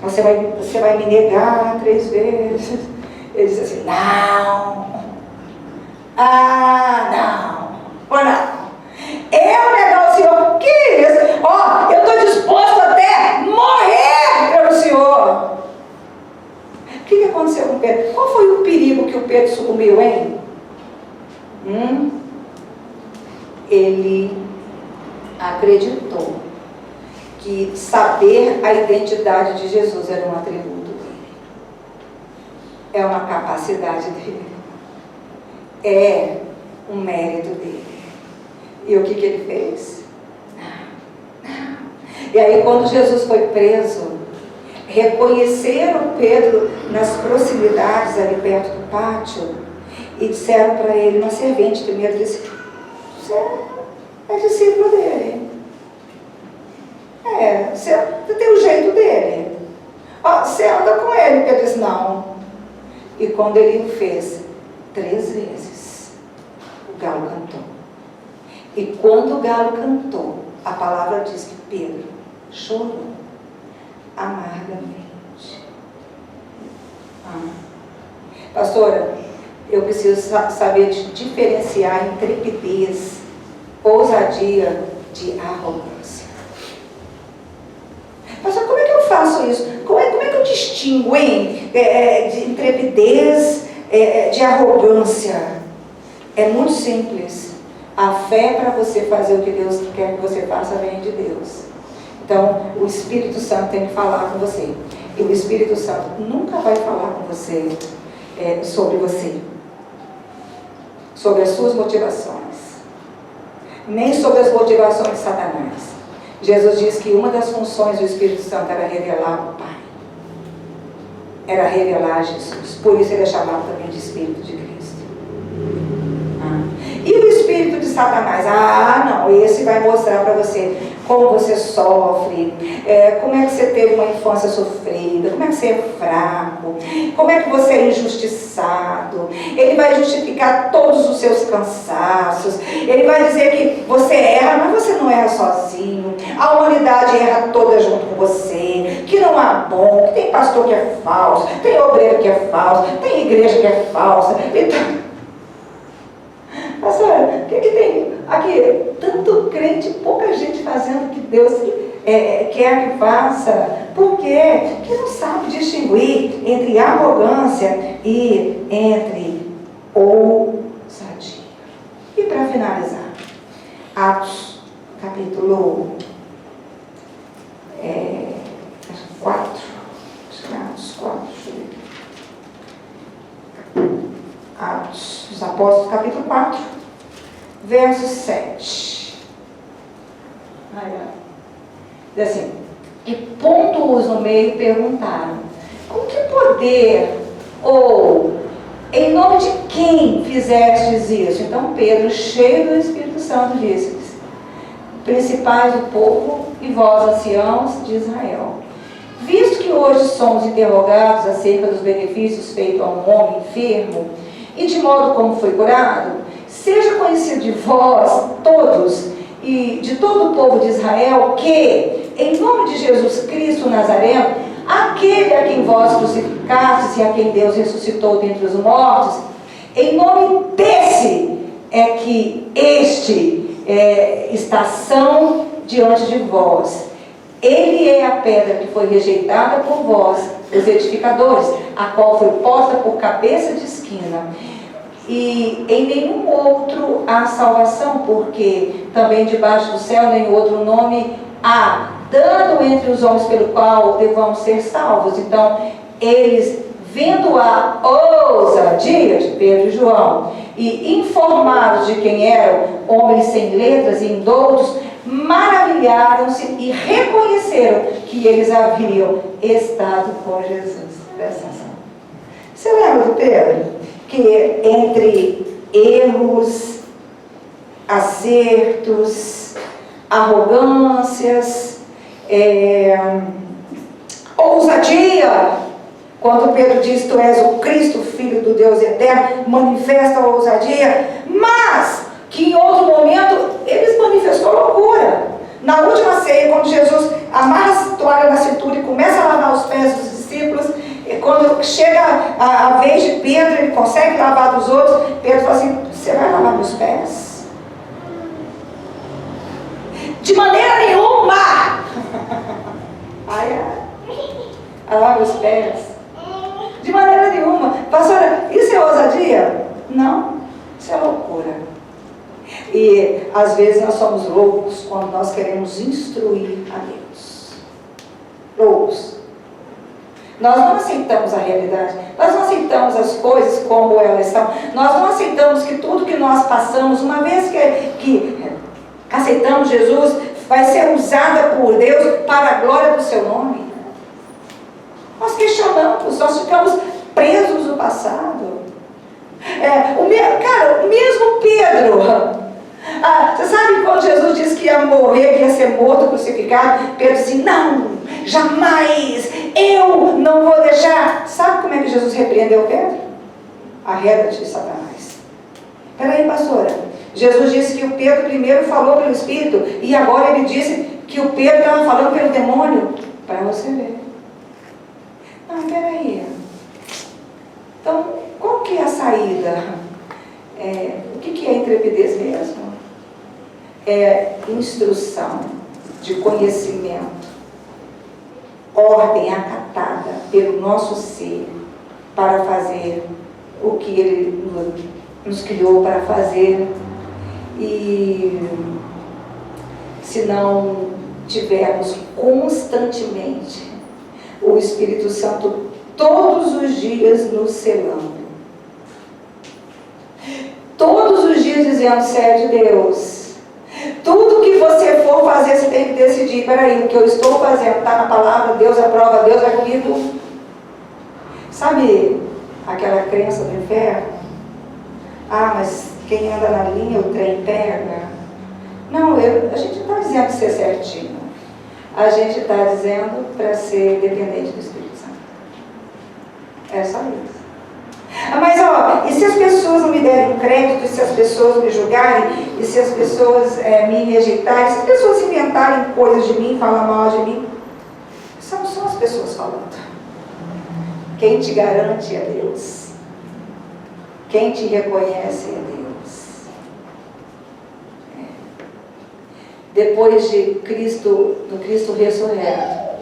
você vai me negar 3 vezes. Ele disse assim, não, ou não. Eu negar o Senhor, que isso? Eu estou disposto até morrer pelo Senhor. O que aconteceu com Pedro? Qual foi o perigo que o Pedro sucumbiu, hein? Ele acreditou que saber a identidade de Jesus era um atributo dele. É uma capacidade dele. É um mérito dele. E o que ele fez? Não. E aí quando Jesus foi preso, reconheceram Pedro nas proximidades ali perto do pátio e disseram para ele, uma servente primeiro disse, você é discípulo dele. Você tem o jeito dele. Você anda com ele. Pedro disse, não. E quando ele o fez 3 vezes, o galo cantou. E quando o galo cantou, a palavra diz que Pedro chorou amargamente. Pastora, eu preciso saber diferenciar intrepidez, ousadia de arrogância. Pastor, como é que eu faço isso? Como é que eu distingo de intrepidez, de arrogância? É muito simples. A fé para você fazer o que Deus quer que você faça vem de Deus. Então, o Espírito Santo tem que falar com você. E o Espírito Santo nunca vai falar com você sobre você, sobre as suas motivações, nem sobre as motivações de Satanás. Jesus diz que uma das funções do Espírito Santo era revelar o Pai, era revelar Jesus. Por isso ele é chamado também de Espírito de Cristo. E o espírito de Satanás? Não, esse vai mostrar para você como você sofre, como é que você teve uma infância sofrida, como é que você é fraco, como é que você é injustiçado. Ele vai justificar todos os seus cansaços, ele vai dizer que você erra, mas você não erra sozinho, a humanidade erra toda junto com você, que não há bom, que tem pastor que é falso, tem obreiro que é falso, tem igreja que é falsa. Então, pastor, o que tem aqui? Tanto crente, pouca gente fazendo o que Deus quer que faça. Por quê? Porque não sabe distinguir entre arrogância e entre ousadia. E para finalizar, Atos, capítulo 4. Atos 4, deixa eu ver aqui. Atos dos Apóstolos, capítulo 4, verso 7. Diz assim: e pondo-os no meio, perguntaram: com que poder ou em nome de quem fizestes isso? Então Pedro, cheio do Espírito Santo, disse-lhes: principais do povo e vós, anciãos de Israel, visto que hoje somos interrogados acerca dos benefícios feitos a um homem enfermo, e de modo como foi curado, seja conhecido de vós todos e de todo o povo de Israel que, em nome de Jesus Cristo Nazareno, aquele a quem vós crucificastes e a quem Deus ressuscitou dentre os mortos, em nome desse é que este está são diante de vós. Ele é a pedra que foi rejeitada por vós, os edificadores, a qual foi posta por cabeça de esquina. E em nenhum outro há salvação, porque também debaixo do céu nenhum outro nome há, dado entre os homens pelo qual devamos ser salvos. Então, eles, vendo a ousadia de Pedro e João, e informados de quem eram, homens sem letras e indoutos, maravilharam-se e reconheceram que eles haviam estado com Jesus. Presta atenção. Você lembra do Pedro? Que entre erros, acertos, arrogâncias, ousadia, quando Pedro diz: tu és o Cristo, Filho do Deus eterno, manifesta a ousadia, mas que em outro momento eles manifestou loucura. Na última ceia, quando Jesus amarra a toalha na cintura e começa a lavar os pés dos discípulos, e quando chega a vez de Pedro, ele consegue lavar dos outros, Pedro fala assim: você vai lavar meus pés? De maneira nenhuma! Lavar os pés. De maneira nenhuma. Pastora, isso é ousadia? Não, isso é loucura. E às vezes nós somos loucos quando nós queremos instruir a Deus. Loucos. Nós não aceitamos a realidade, nós não aceitamos as coisas como elas são, nós não aceitamos que tudo que nós passamos, uma vez que aceitamos Jesus, vai ser usada por Deus para a glória do seu nome. Nós questionamos, nós ficamos presos no passado. O mesmo Pedro. Você sabe quando Jesus disse que ia morrer, que ia ser morto, crucificado? Pedro disse: não, jamais, eu não vou deixar. Sabe como é que Jesus repreendeu Pedro? Arreda-te de Satanás. Peraí, pastora, Jesus disse que o Pedro primeiro falou pelo Espírito, e agora ele disse que o Pedro estava falando pelo demônio. Para você ver. Não, peraí. Então, qual que é a saída? O que é intrepidez mesmo? É instrução, de conhecimento, ordem acatada pelo nosso ser para fazer o que Ele nos criou para fazer. E se não tivermos constantemente o Espírito Santo todos os dias nos selando, todos os dias dizendo: você é de Deus. Tudo que você for fazer, você tem que decidir: peraí, o que eu estou fazendo está na palavra, Deus aprova, Deus vai comigo. Sabe aquela crença do inferno? Mas quem anda na linha, o trem pega. Não, a gente não está dizendo que ser certinho. A gente está dizendo para ser dependente do Espírito Santo. É só isso. Mas e se as pessoas não me derem crédito, e se as pessoas me julgarem, e se as pessoas me rejeitarem, se as pessoas inventarem coisas de mim, falar mal de mim? São só as pessoas falando. Quem te garante é Deus. Quem te reconhece é Deus. Depois de Cristo, do Cristo ressurreto,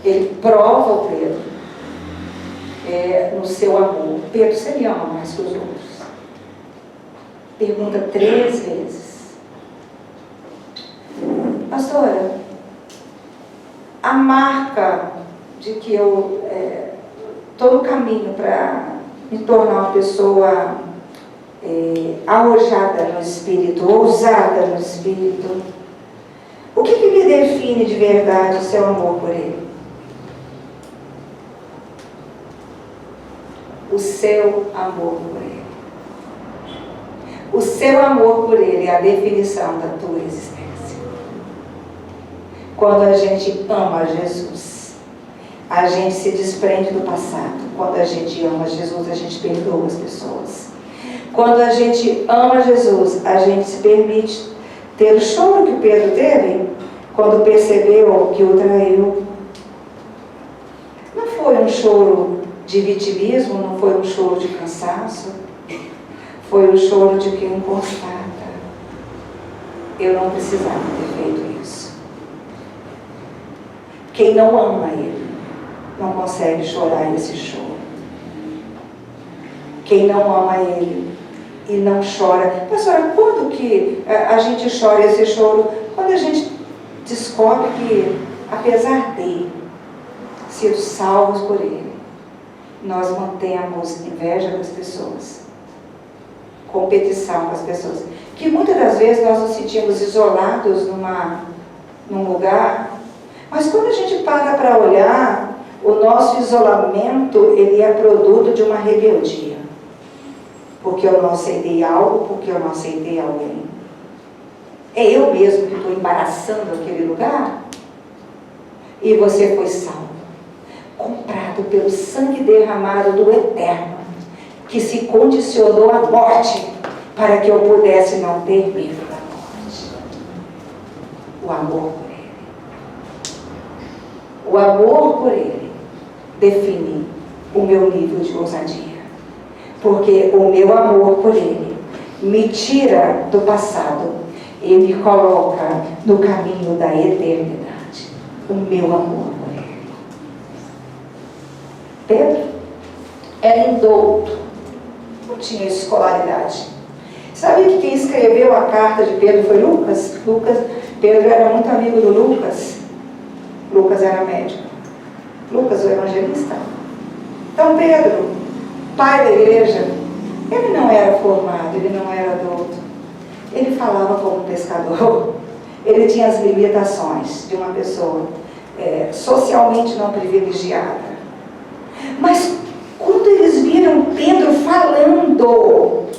Ele prova o Pedro no seu amor. Pedro, você me ama mais que os outros? Pergunta 3 vezes. Pastora, a marca de que eu estou no caminho para me tornar uma pessoa arrojada no Espírito, ousada no Espírito, o que me define de verdade o seu amor por Ele? O seu amor por Ele. O seu amor por Ele é a definição da tua existência. Quando a gente ama Jesus, a gente se desprende do passado. Quando a gente ama Jesus, a gente perdoa as pessoas. Quando a gente ama Jesus, a gente se permite ter o choro que Pedro teve quando percebeu que o traiu. Não foi um choro de vitimismo, não foi um choro de cansaço, foi um choro de quem constata: eu não precisava ter feito isso. Quem não ama Ele não consegue chorar esse choro. Quem não ama Ele e não chora. Pastora, quando que a gente chora esse choro? Quando a gente descobre que, apesar de ser salvos por Ele, nós mantemos inveja das pessoas, competição com as pessoas, que muitas das vezes nós nos sentimos isolados num lugar, mas quando a gente para olhar, o nosso isolamento, ele é produto de uma rebeldia, porque eu não aceitei algo, porque eu não aceitei alguém. É eu mesmo que estou embaraçando aquele lugar, e você foi salvo, comprado pelo sangue derramado do Eterno, que se condicionou à morte, para que eu pudesse não ter medo da morte. O amor por Ele. O amor por Ele define o meu nível de ousadia. Porque o meu amor por Ele me tira do passado e me coloca no caminho da eternidade. O meu amor por Ele. Pedro era indouto, não tinha escolaridade. Sabe que quem escreveu a carta de Pedro foi Lucas? Pedro era muito amigo do Lucas. Lucas era médico. Lucas, o evangelista. Então Pedro, pai da igreja, ele não era formado, ele não era douto. Ele falava como um pescador. Ele tinha as limitações de uma pessoa socialmente não privilegiada. Mas quando eles viram Pedro falando,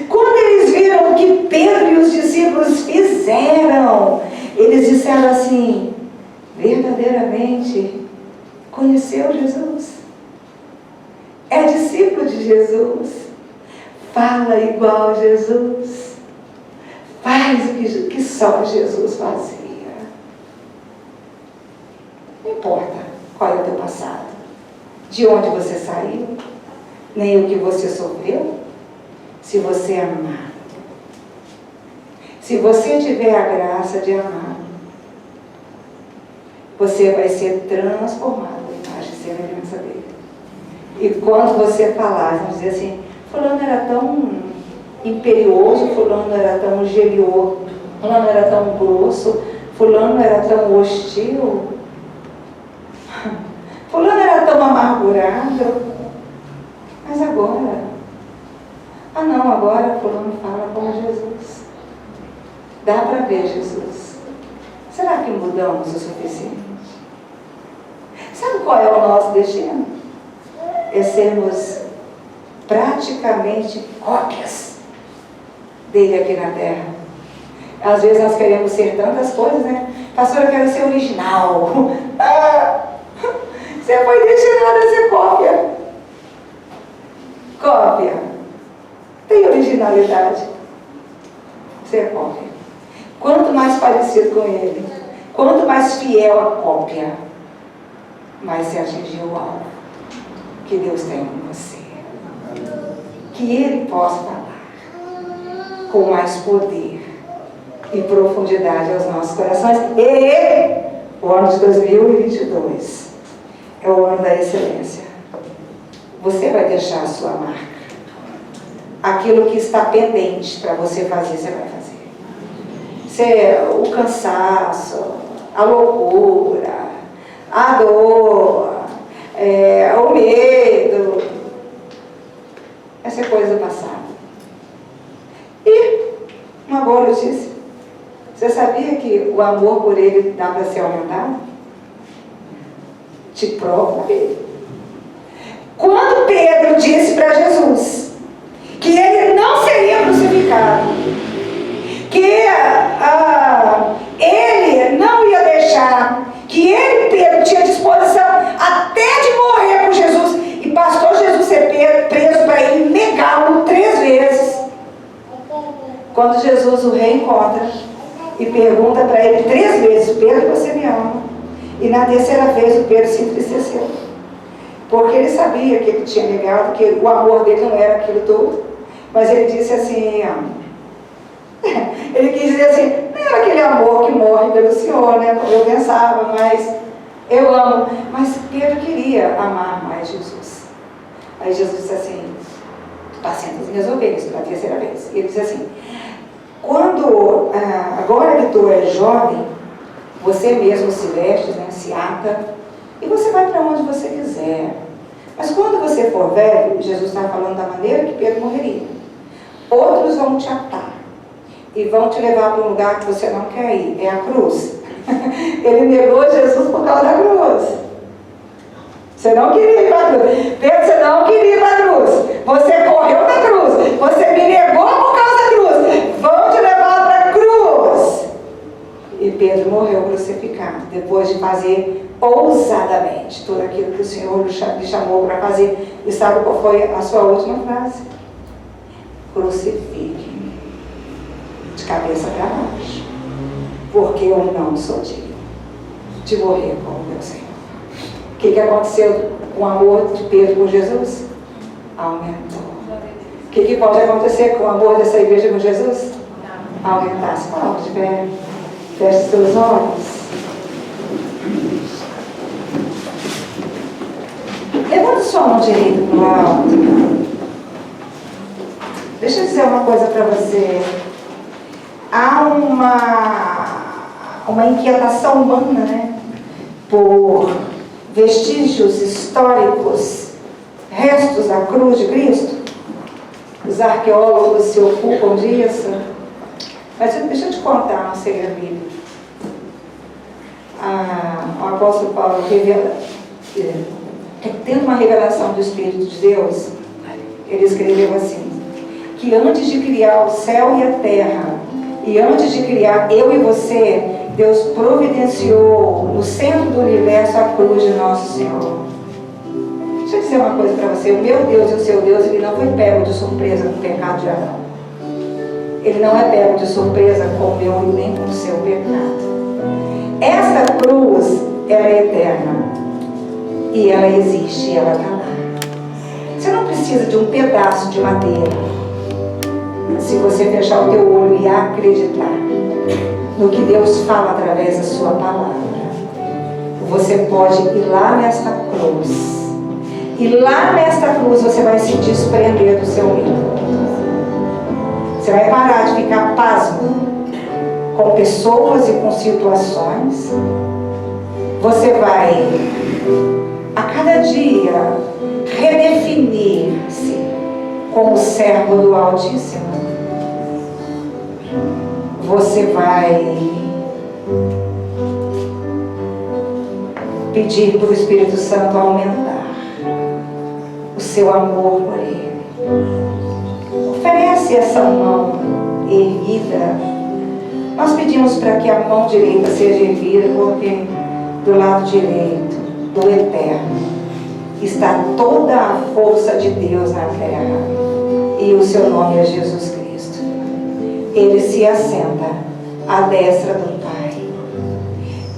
quando eles viram o que Pedro e os discípulos fizeram, eles disseram assim: verdadeiramente conheceu Jesus, é discípulo de Jesus, fala igual a Jesus, faz o que só Jesus fazia. Não importa qual é o teu passado, de onde você saiu, nem o que você sofreu. Se você amar, se você tiver a graça de amar, você vai ser transformado na imagem e semelhança dele. E quando você falar, vamos dizer assim, fulano era tão imperioso, fulano era tão gelioso, fulano era tão grosso, fulano era tão hostil, fulano era tão amargurado, mas agora, agora fulano fala como Jesus. Dá para ver Jesus. Será que mudamos o suficiente? Sabe qual é o nosso destino? É sermos praticamente cópias dele aqui na terra. Às vezes nós queremos ser tantas coisas, né? Pastor, eu quero ser original. Você foi destinado a ser cópia. Cópia. Tem originalidade. Você é cópia. Quanto mais parecido com ele, quanto mais fiel a cópia, mais você atingiu o alvo que Deus tem com você. Que Ele possa falar com mais poder e profundidade aos nossos corações. E o ano de 2022 é o ano da excelência. Você vai deixar a sua marca. Aquilo que está pendente para você fazer, você vai fazer. O cansaço, a loucura, a dor, o medo, essa é coisa do passado. E uma boa notícia: você sabia que o amor por ele dá para ser aumentado? Te provo na Bíblia. Quando Pedro disse para Jesus que ele não seria crucificado, que ele não ia deixar, que ele, Pedro, tinha disposição até de morrer por Jesus, e bastou Jesus ser preso para ele negá-lo 3 vezes. Quando Jesus o reencontra e pergunta para ele 3 vezes: Pedro, você me ama? E na 3ª vez o Pedro se entristeceu, porque ele sabia que ele tinha negado, que o amor dele não era aquilo tudo, mas ele disse assim, ele quis dizer assim, não era aquele amor que morre pelo Senhor, né, como eu pensava, mas Eu amo. Mas Pedro queria amar mais Jesus. Aí Jesus disse assim, apacenta as minhas ovelhas, pela terceira vez. E ele disse assim, agora que tu és jovem, você mesmo se veste, né, se ata, e você vai para onde você quiser. Mas quando você for velho, Jesus está falando da maneira que Pedro morreria. Outros vão te atar e vão te levar para um lugar que você não quer ir, é a cruz. Ele negou Jesus por causa da cruz. Você não queria ir para a cruz. Pedro, você não queria ir para a cruz. Você correu da cruz. Você me negou por causa da cruz. Vão te levar para a cruz. E Pedro morreu crucificado, depois de fazer ousadamente tudo aquilo que o Senhor lhe chamou para fazer. E sabe qual foi a sua última frase? Crucifique-me de cabeça para baixo, porque eu não sou digno de morrer como meu Senhor. O que aconteceu com o amor de Pedro por Jesus? Aumentou. O que pode acontecer com o amor dessa igreja com Jesus? Aumentar. Se coloca de pé, feche os seus olhos. Levanta sua mão direita para o alto. Deixa eu dizer uma coisa para você. Há uma inquietação humana, né? Por vestígios históricos, restos da cruz de Cristo. Os arqueólogos se ocupam disso. Mas deixa eu te contar um segredo bíblico. O apóstolo Paulo revela, tendo uma revelação do Espírito de Deus, ele escreveu assim, que antes de criar o céu e a terra, e antes de criar eu e você, Deus providenciou no centro do universo a cruz de nosso Senhor. Deixa eu dizer uma coisa para você, o meu Deus e o seu Deus, ele não foi pego de surpresa com o pecado de Adão. Ele não é pego de surpresa com o meu e nem com o seu pecado. Esta cruz, ela é eterna. E ela existe, e ela está lá. Você não precisa de um pedaço de madeira. Se você fechar o teu olho e acreditar no que Deus fala através da sua palavra, você pode ir lá nesta cruz. E lá nesta cruz você vai se desprender do seu medo. Você vai parar de ficar pasmo com pessoas e com situações. Você vai, a cada dia, redefinir-se como servo do Altíssimo. Você vai pedir para o Espírito Santo aumentar o seu amor por Ele. Oferece essa mão erguida. Nós pedimos para que a mão direita seja erguida, porque do lado direito do Eterno está toda a força de Deus na terra, e o seu nome é Jesus Cristo. Ele se assenta à destra do Pai.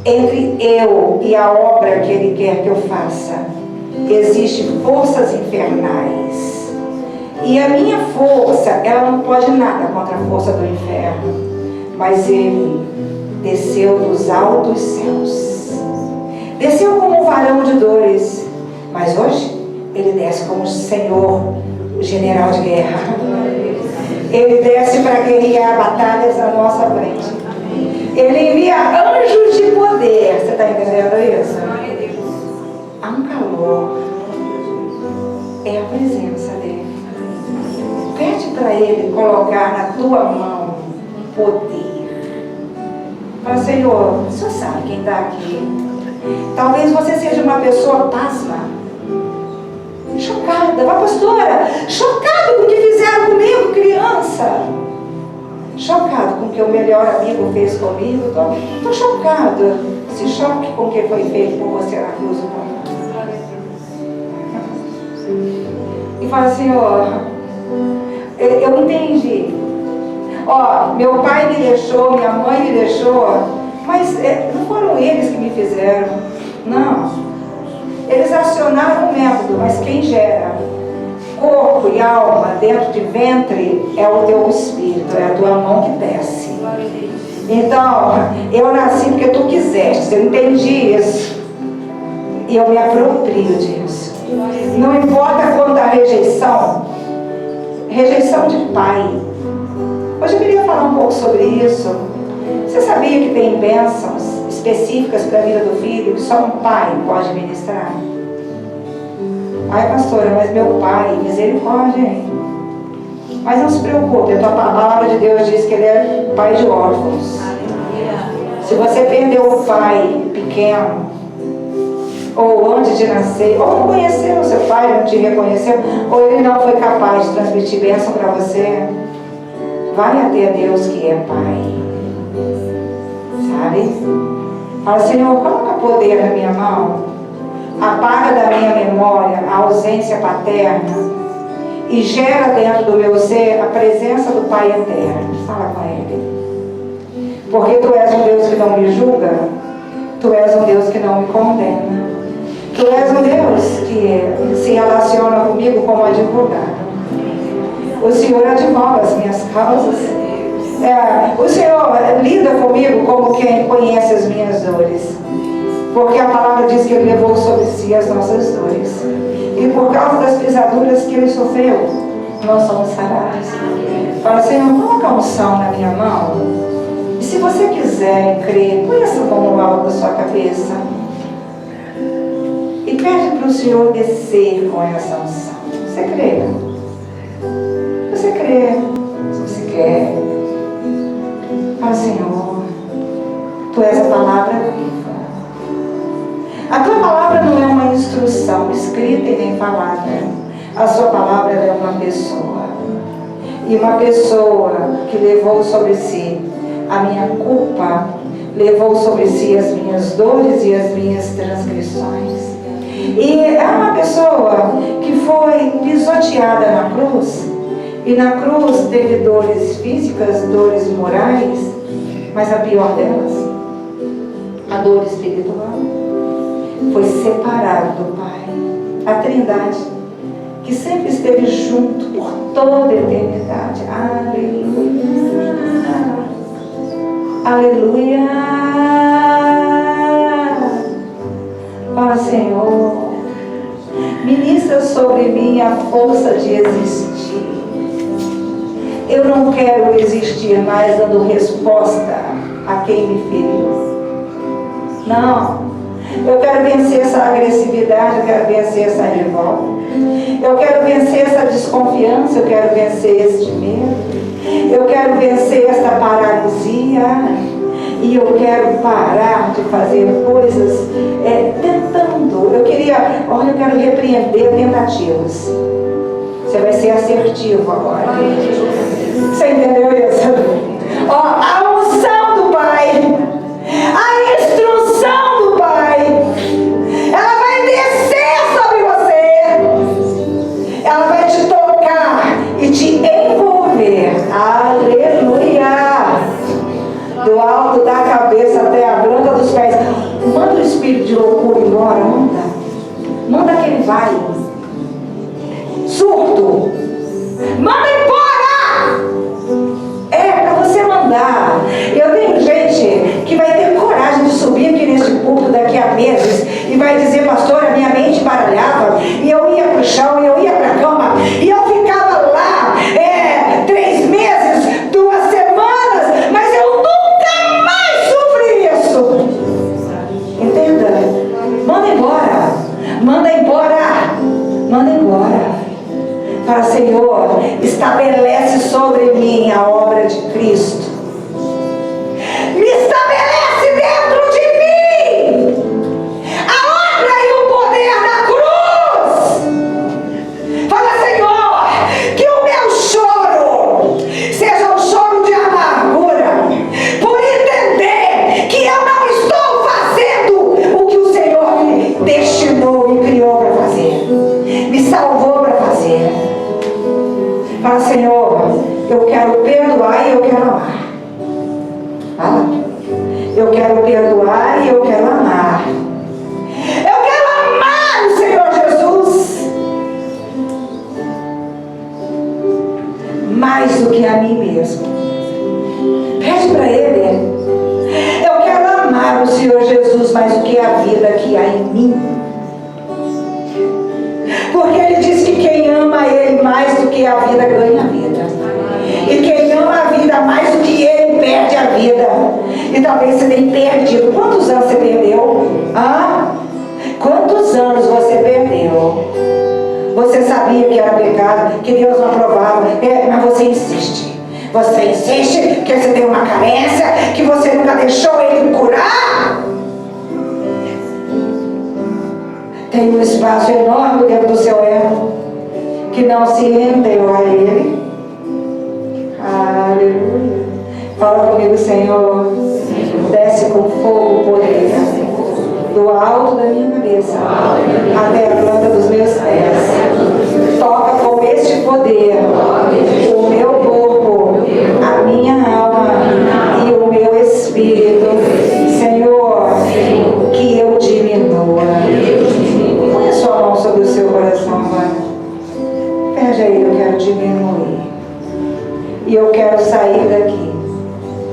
Entre eu e a obra que Ele quer que eu faça, existem forças infernais. E a minha força, ela não pode nada contra a força do inferno. Mas Ele desceu dos altos céus. Desceu como um varão de dores. Mas hoje, Ele desce como Senhor, general de guerra. Ele desce para guerrear batalhas na nossa frente. Ele envia anjos de poder. Você está entendendo isso? Há um calor. É a presença dele. Pede para Ele colocar na tua mão poder. Fala, Senhor, o Senhor sabe quem está aqui. Talvez você seja uma pessoa pasma, chocada, uma pastora, chocada com o que fizeram comigo, criança. Chocado com o que o melhor amigo fez comigo. Estou chocado. Se choque com o que foi feito por você na cruz do Calvário. E fala, Senhor, eu entendi. Meu pai me deixou, minha mãe me deixou, mas não foram eles que me fizeram. Não. Eles acionaram o método, mas quem gera corpo e alma dentro de ventre é o teu espírito, é a tua mão que desce. Então, eu nasci porque tu quiseste, eu entendi isso. E eu me aproprio disso. Não importa quanta rejeição de pai. Hoje eu queria falar um pouco sobre isso. Você sabia que tem bênçãos específicas para a vida do filho que só um pai pode ministrar? Ai, pastora, mas meu pai, misericórdia, hein? Mas não se preocupe, a palavra de Deus diz que ele é pai de órfãos. Se você perdeu o pai pequeno, ou antes de nascer, ou não conheceu o seu pai, não te reconheceu, ou ele não foi capaz de transmitir bênção para você, vai até a Deus que é pai. Sabe? Fala, Senhor, coloca poder na minha mão, apaga da minha memória a ausência paterna e gera dentro do meu ser a presença do Pai eterno. Fala com Ele. Porque Tu és um Deus que não me julga, Tu és um Deus que não me condena. Tu és um Deus que se relaciona comigo como advogado. O Senhor advoga as minhas causas. O Senhor lida comigo como quem conhece as minhas dores. Porque a palavra diz que Ele levou sobre si as nossas dores. E por causa das pisaduras que Ele sofreu, nós somos sarados. Fala, Senhor, coloca a unção na minha mão. E se você quiser crer, põe essa mão no alto da sua cabeça. E pede para o Senhor descer com essa unção. Você crê? Você crê? Se você quer. Fala, Senhor, Tu és a palavra viva. A Tua palavra não é uma instrução escrita e nem falada. A Sua palavra é uma pessoa. E uma pessoa que levou sobre si a minha culpa, levou sobre si as minhas dores e as minhas transgressões. E é uma pessoa que foi pisoteada na cruz. E na cruz teve dores físicas, dores morais, mas a pior delas, a dor espiritual, foi separado do Pai. A Trindade, que sempre esteve junto por toda a eternidade. Aleluia. Aleluia. Fala, Senhor, ministra sobre mim a força de existir. Eu não quero existir mais dando resposta a quem me feriu. Não. Eu quero vencer essa agressividade, eu quero vencer essa revolta. Eu quero vencer essa desconfiança, eu quero vencer este medo. Eu quero vencer esta paralisia. E eu quero parar de fazer coisas tentando. Eu quero repreender tentativas. Você vai ser assertivo agora. Você entendeu isso? A unção do Pai, a instrução do Pai, ela vai descer sobre você. Ela vai te tocar e te envolver. Aleluia! Do alto da cabeça até a planta dos pés. Manda o espírito de loucura embora. Manda que ele vai. Surto. Manda embora. Para você mandar. Eu tenho gente que vai ter coragem de subir aqui nesse púlpito daqui a meses e vai dizer, pastora, minha mente baralhava e eu ia pro chão, e eu ia pra cama e eu ficava lá 3 meses, 2 semanas, mas eu nunca mais sofri isso. Entenda? Manda embora. Manda embora. Manda embora. Fala, Senhor, estabelece sobre mim a obra de Cristo. Me estabelece dentro de mim a obra e o poder da cruz. Fala, Senhor, que o meu choro seja um choro de amargura, por entender que eu não estou fazendo o que o Senhor me destinou e criou para fazer, me salvou para fazer. Fala, Senhor, eu quero perdoar e eu quero amar. Fala. Eu quero perdoar e eu quero amar. Eu quero amar o Senhor Jesus mais do que a mim mesmo. Pede para Ele. Eu quero amar o Senhor Jesus mais do que a vida que há em mim. Porque Ele diz que quem ama Ele mais do que a vida ganha a vida. E quem ama a vida mais do que Ele perde a vida. E talvez você tenha perdido. Quantos anos você perdeu? Quantos anos você perdeu? Você sabia que era pecado, que Deus não aprovava, mas você insiste. Você insiste porque você tem uma carência, que você nunca deixou Ele curar. Tem um espaço enorme dentro do seu ego, que não se rendeu a Ele. Aleluia. Fala comigo, Senhor. Desce com fogo, poder, do alto da minha cabeça até a planta dos meus pés. Toca com este poder o meu corpo, a minha alma e o meu espírito. Senhor, que eu diminua. Põe a sua mão sobre o seu coração agora. Pede a Ele: eu quero diminuir. E eu quero sair daqui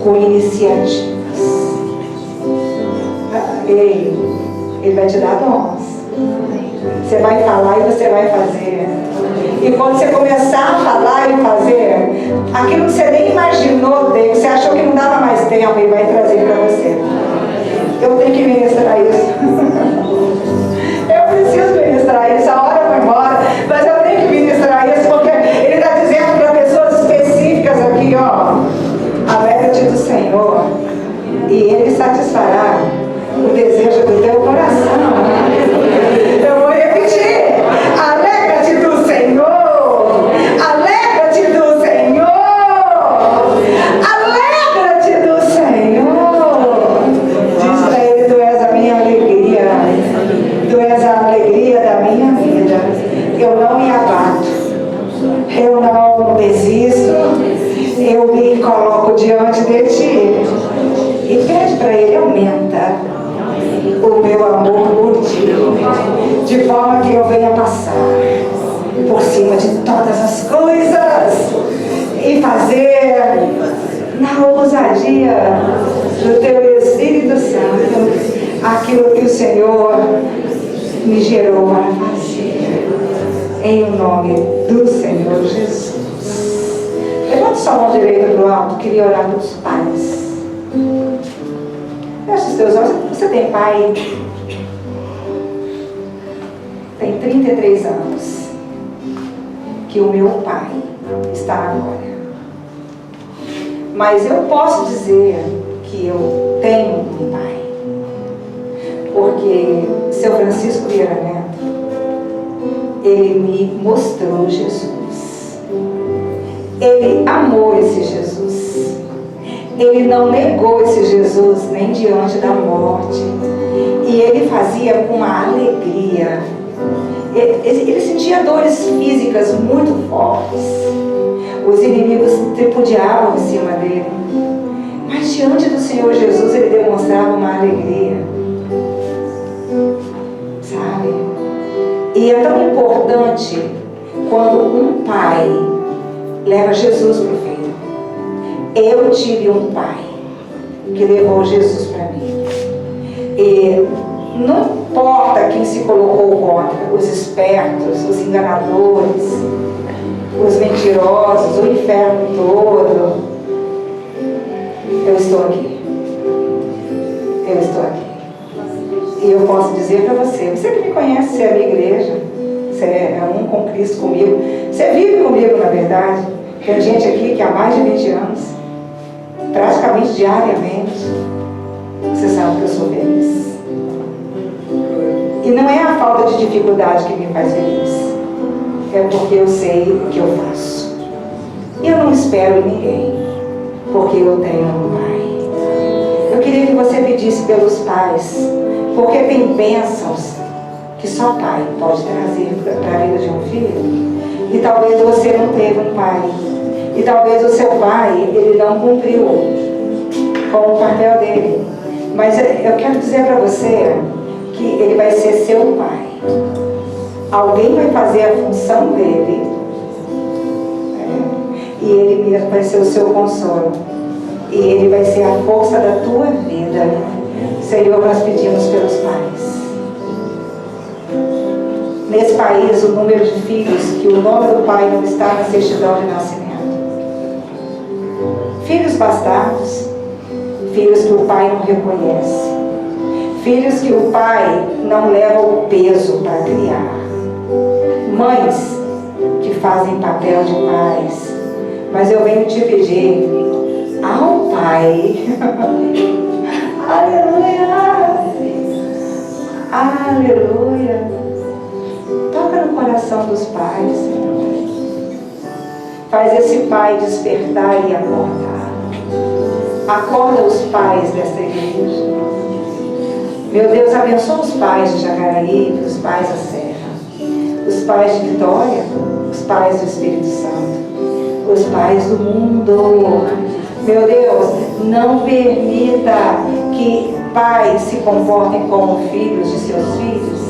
com iniciativas. Ele vai te dar dons. Você vai falar e você vai fazer. E quando você começar a falar e fazer, aquilo que você nem imaginou ter, que você achou que não dava mais tempo, Ele vai trazer para você. Eu tenho que ministrar isso. Eu preciso ministrar isso. A hora vai embora, mas eu tenho que ministrar isso, porque Ele está dizendo para pessoas específicas aqui, ó: alegra-te do Senhor, e Ele satisfará o desejo do teu coração. Eu vou repetir: alegra-te do Senhor, alegra-te do Senhor, alegra-te do Senhor. Diz para Ele: tu és a minha alegria, tu és a alegria da minha vida. Eu não me abato, eu não desisto, eu me coloco diante de Ti e pede para Ele: aumenta o meu amor por Ti, de forma que eu venha passar por cima de todas as coisas e fazer na ousadia do Teu Espírito Santo aquilo que o Senhor me gerou para fazer, em o nome do Senhor Jesus. Levante sua mão direita para o alto. Queria orar pelos pais. Feche os teus olhos. Você tem pai? Tem 33 anos que o meu pai está agora. Mas eu posso dizer que eu tenho um pai, porque seu Francisco Vieira Neto, ele me mostrou Jesus. Ele amou esse Jesus. Ele não negou esse Jesus nem diante da morte. E ele fazia com uma alegria. Ele sentia dores físicas muito fortes. Os inimigos tripudiavam em cima dele. Mas diante do Senhor Jesus ele demonstrava uma alegria. Sabe? E é tão importante quando um pai leva Jesus para o filho. Eu tive um pai que levou Jesus para mim. E não importa quem se colocou contra, os espertos, os enganadores, os mentirosos, o inferno todo. Eu estou aqui. Eu estou aqui. E eu posso dizer para você: você que me conhece, você é a minha igreja, você é um com Cristo comigo, você vive comigo na verdade. Tem gente aqui que há mais de 20 anos, praticamente diariamente. Você sabe que eu sou feliz. E não é a falta de dificuldade que me faz feliz, é porque eu sei o que eu faço. E eu não espero em ninguém, porque eu tenho um pai. Eu queria que você pedisse pelos pais, porque tem bênçãos que só pai pode trazer para a vida de um filho. E talvez você não teve um pai, e talvez o seu pai ele não cumpriu com o papel dele. Mas eu quero dizer para você que ele vai ser seu pai. Alguém vai fazer a função dele, e ele mesmo vai ser o seu consolo, e ele vai ser a força da tua vida. Senhor, nós pedimos pelos pais. nesse país o número de filhos que o nome do pai não está na certidão de nascimento. Filhos bastardos, filhos que o pai não reconhece, filhos que o pai não leva o peso para criar, mães que fazem papel de pais. Mas eu venho te pedir ao Pai, aleluia, aleluia, toca no coração dos pais, Senhor. Faz esse pai despertar e acordar. Acorda os pais desta igreja. Meu Deus, abençoa os pais de Jacaraí, os pais da Serra, os pais de Vitória, os pais do Espírito Santo, os pais do mundo. Meu Deus, não permita que pais se comportem como filhos de seus filhos.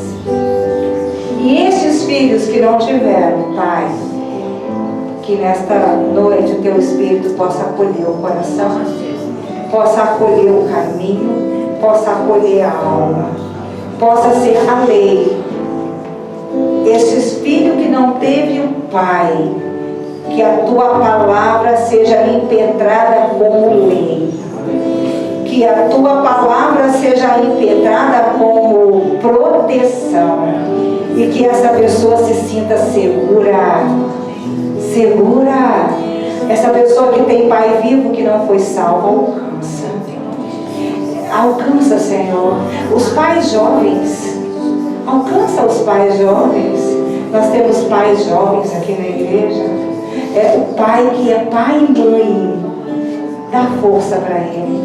E estes filhos que não tiveram pai, que nesta noite o teu Espírito possa acolher o coração, possa acolher o caminho, possa acolher a alma, possa ser a lei. Esses filhos que não teve um pai, que a tua palavra seja impetrada como lei, que a tua palavra seja impetrada como proteção, e que essa pessoa se sinta segura. Segura. Essa pessoa que tem pai vivo que não foi salvo, alcança, Senhor, os pais jovens, alcança os pais jovens. Nós temos pais jovens aqui na igreja. É o pai que é pai e mãe, dá força para ele,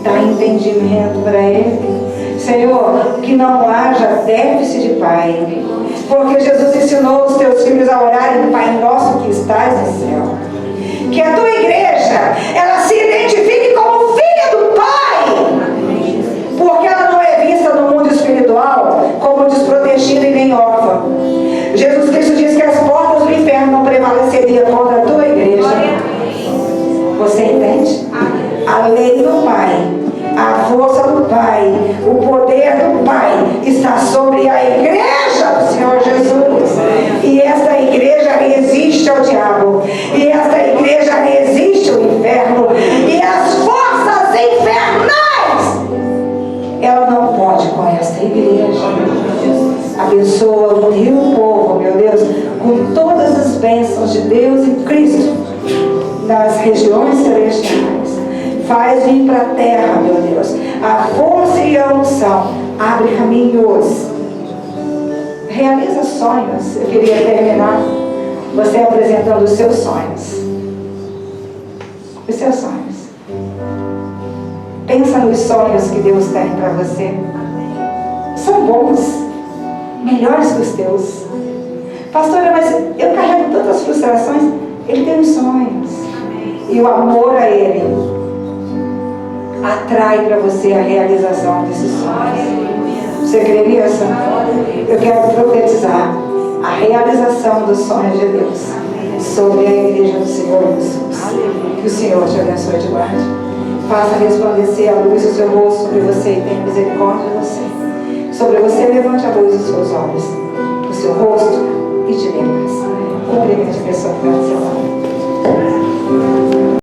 dá entendimento para ele, Senhor, que não haja déficit de pai, porque Jesus ensinou os teus filhos a orarem no Pai Nosso que estás no céu. Que a tua igreja, ela se identifique como filha do Pai, porque ela não é vista no mundo espiritual como desprotegida e nem órfã. Jesus Cristo diz que as portas do inferno não prevaleceriam contra a tua igreja. Você entende? A lei do Pai, a força do Pai, o poder do Pai está sobre a igreja do Senhor Jesus. E esta igreja resiste ao diabo. E esta igreja resiste ao inferno. E as forças infernais, ela não pode com esta igreja. Abençoa o teu povo, meu Deus, com todas as bênçãos de Deus e Cristo nas regiões celestiais. Faz vir para a terra, meu Deus, a força e a unção. Abre caminhos, realiza sonhos. Eu queria terminar você apresentando os seus sonhos. Os seus sonhos. Pensa nos sonhos que Deus tem para você. São bons, melhores que os teus. Pastora, mas eu carrego tantas frustrações. Ele tem os sonhos. E o amor a Ele atrai para você a realização desses sonhos. Você crê nisso? Eu quero profetizar a realização dos sonhos de Deus sobre a igreja do Senhor Jesus. Que o Senhor te abençoe e te guarde. Faça resplandecer a luz do seu rosto sobre você e tenha misericórdia de você. Sobre você levante a luz dos seus olhos, do seu rosto, e te dê paz. Cumprimente a pessoa que vai do seu lado.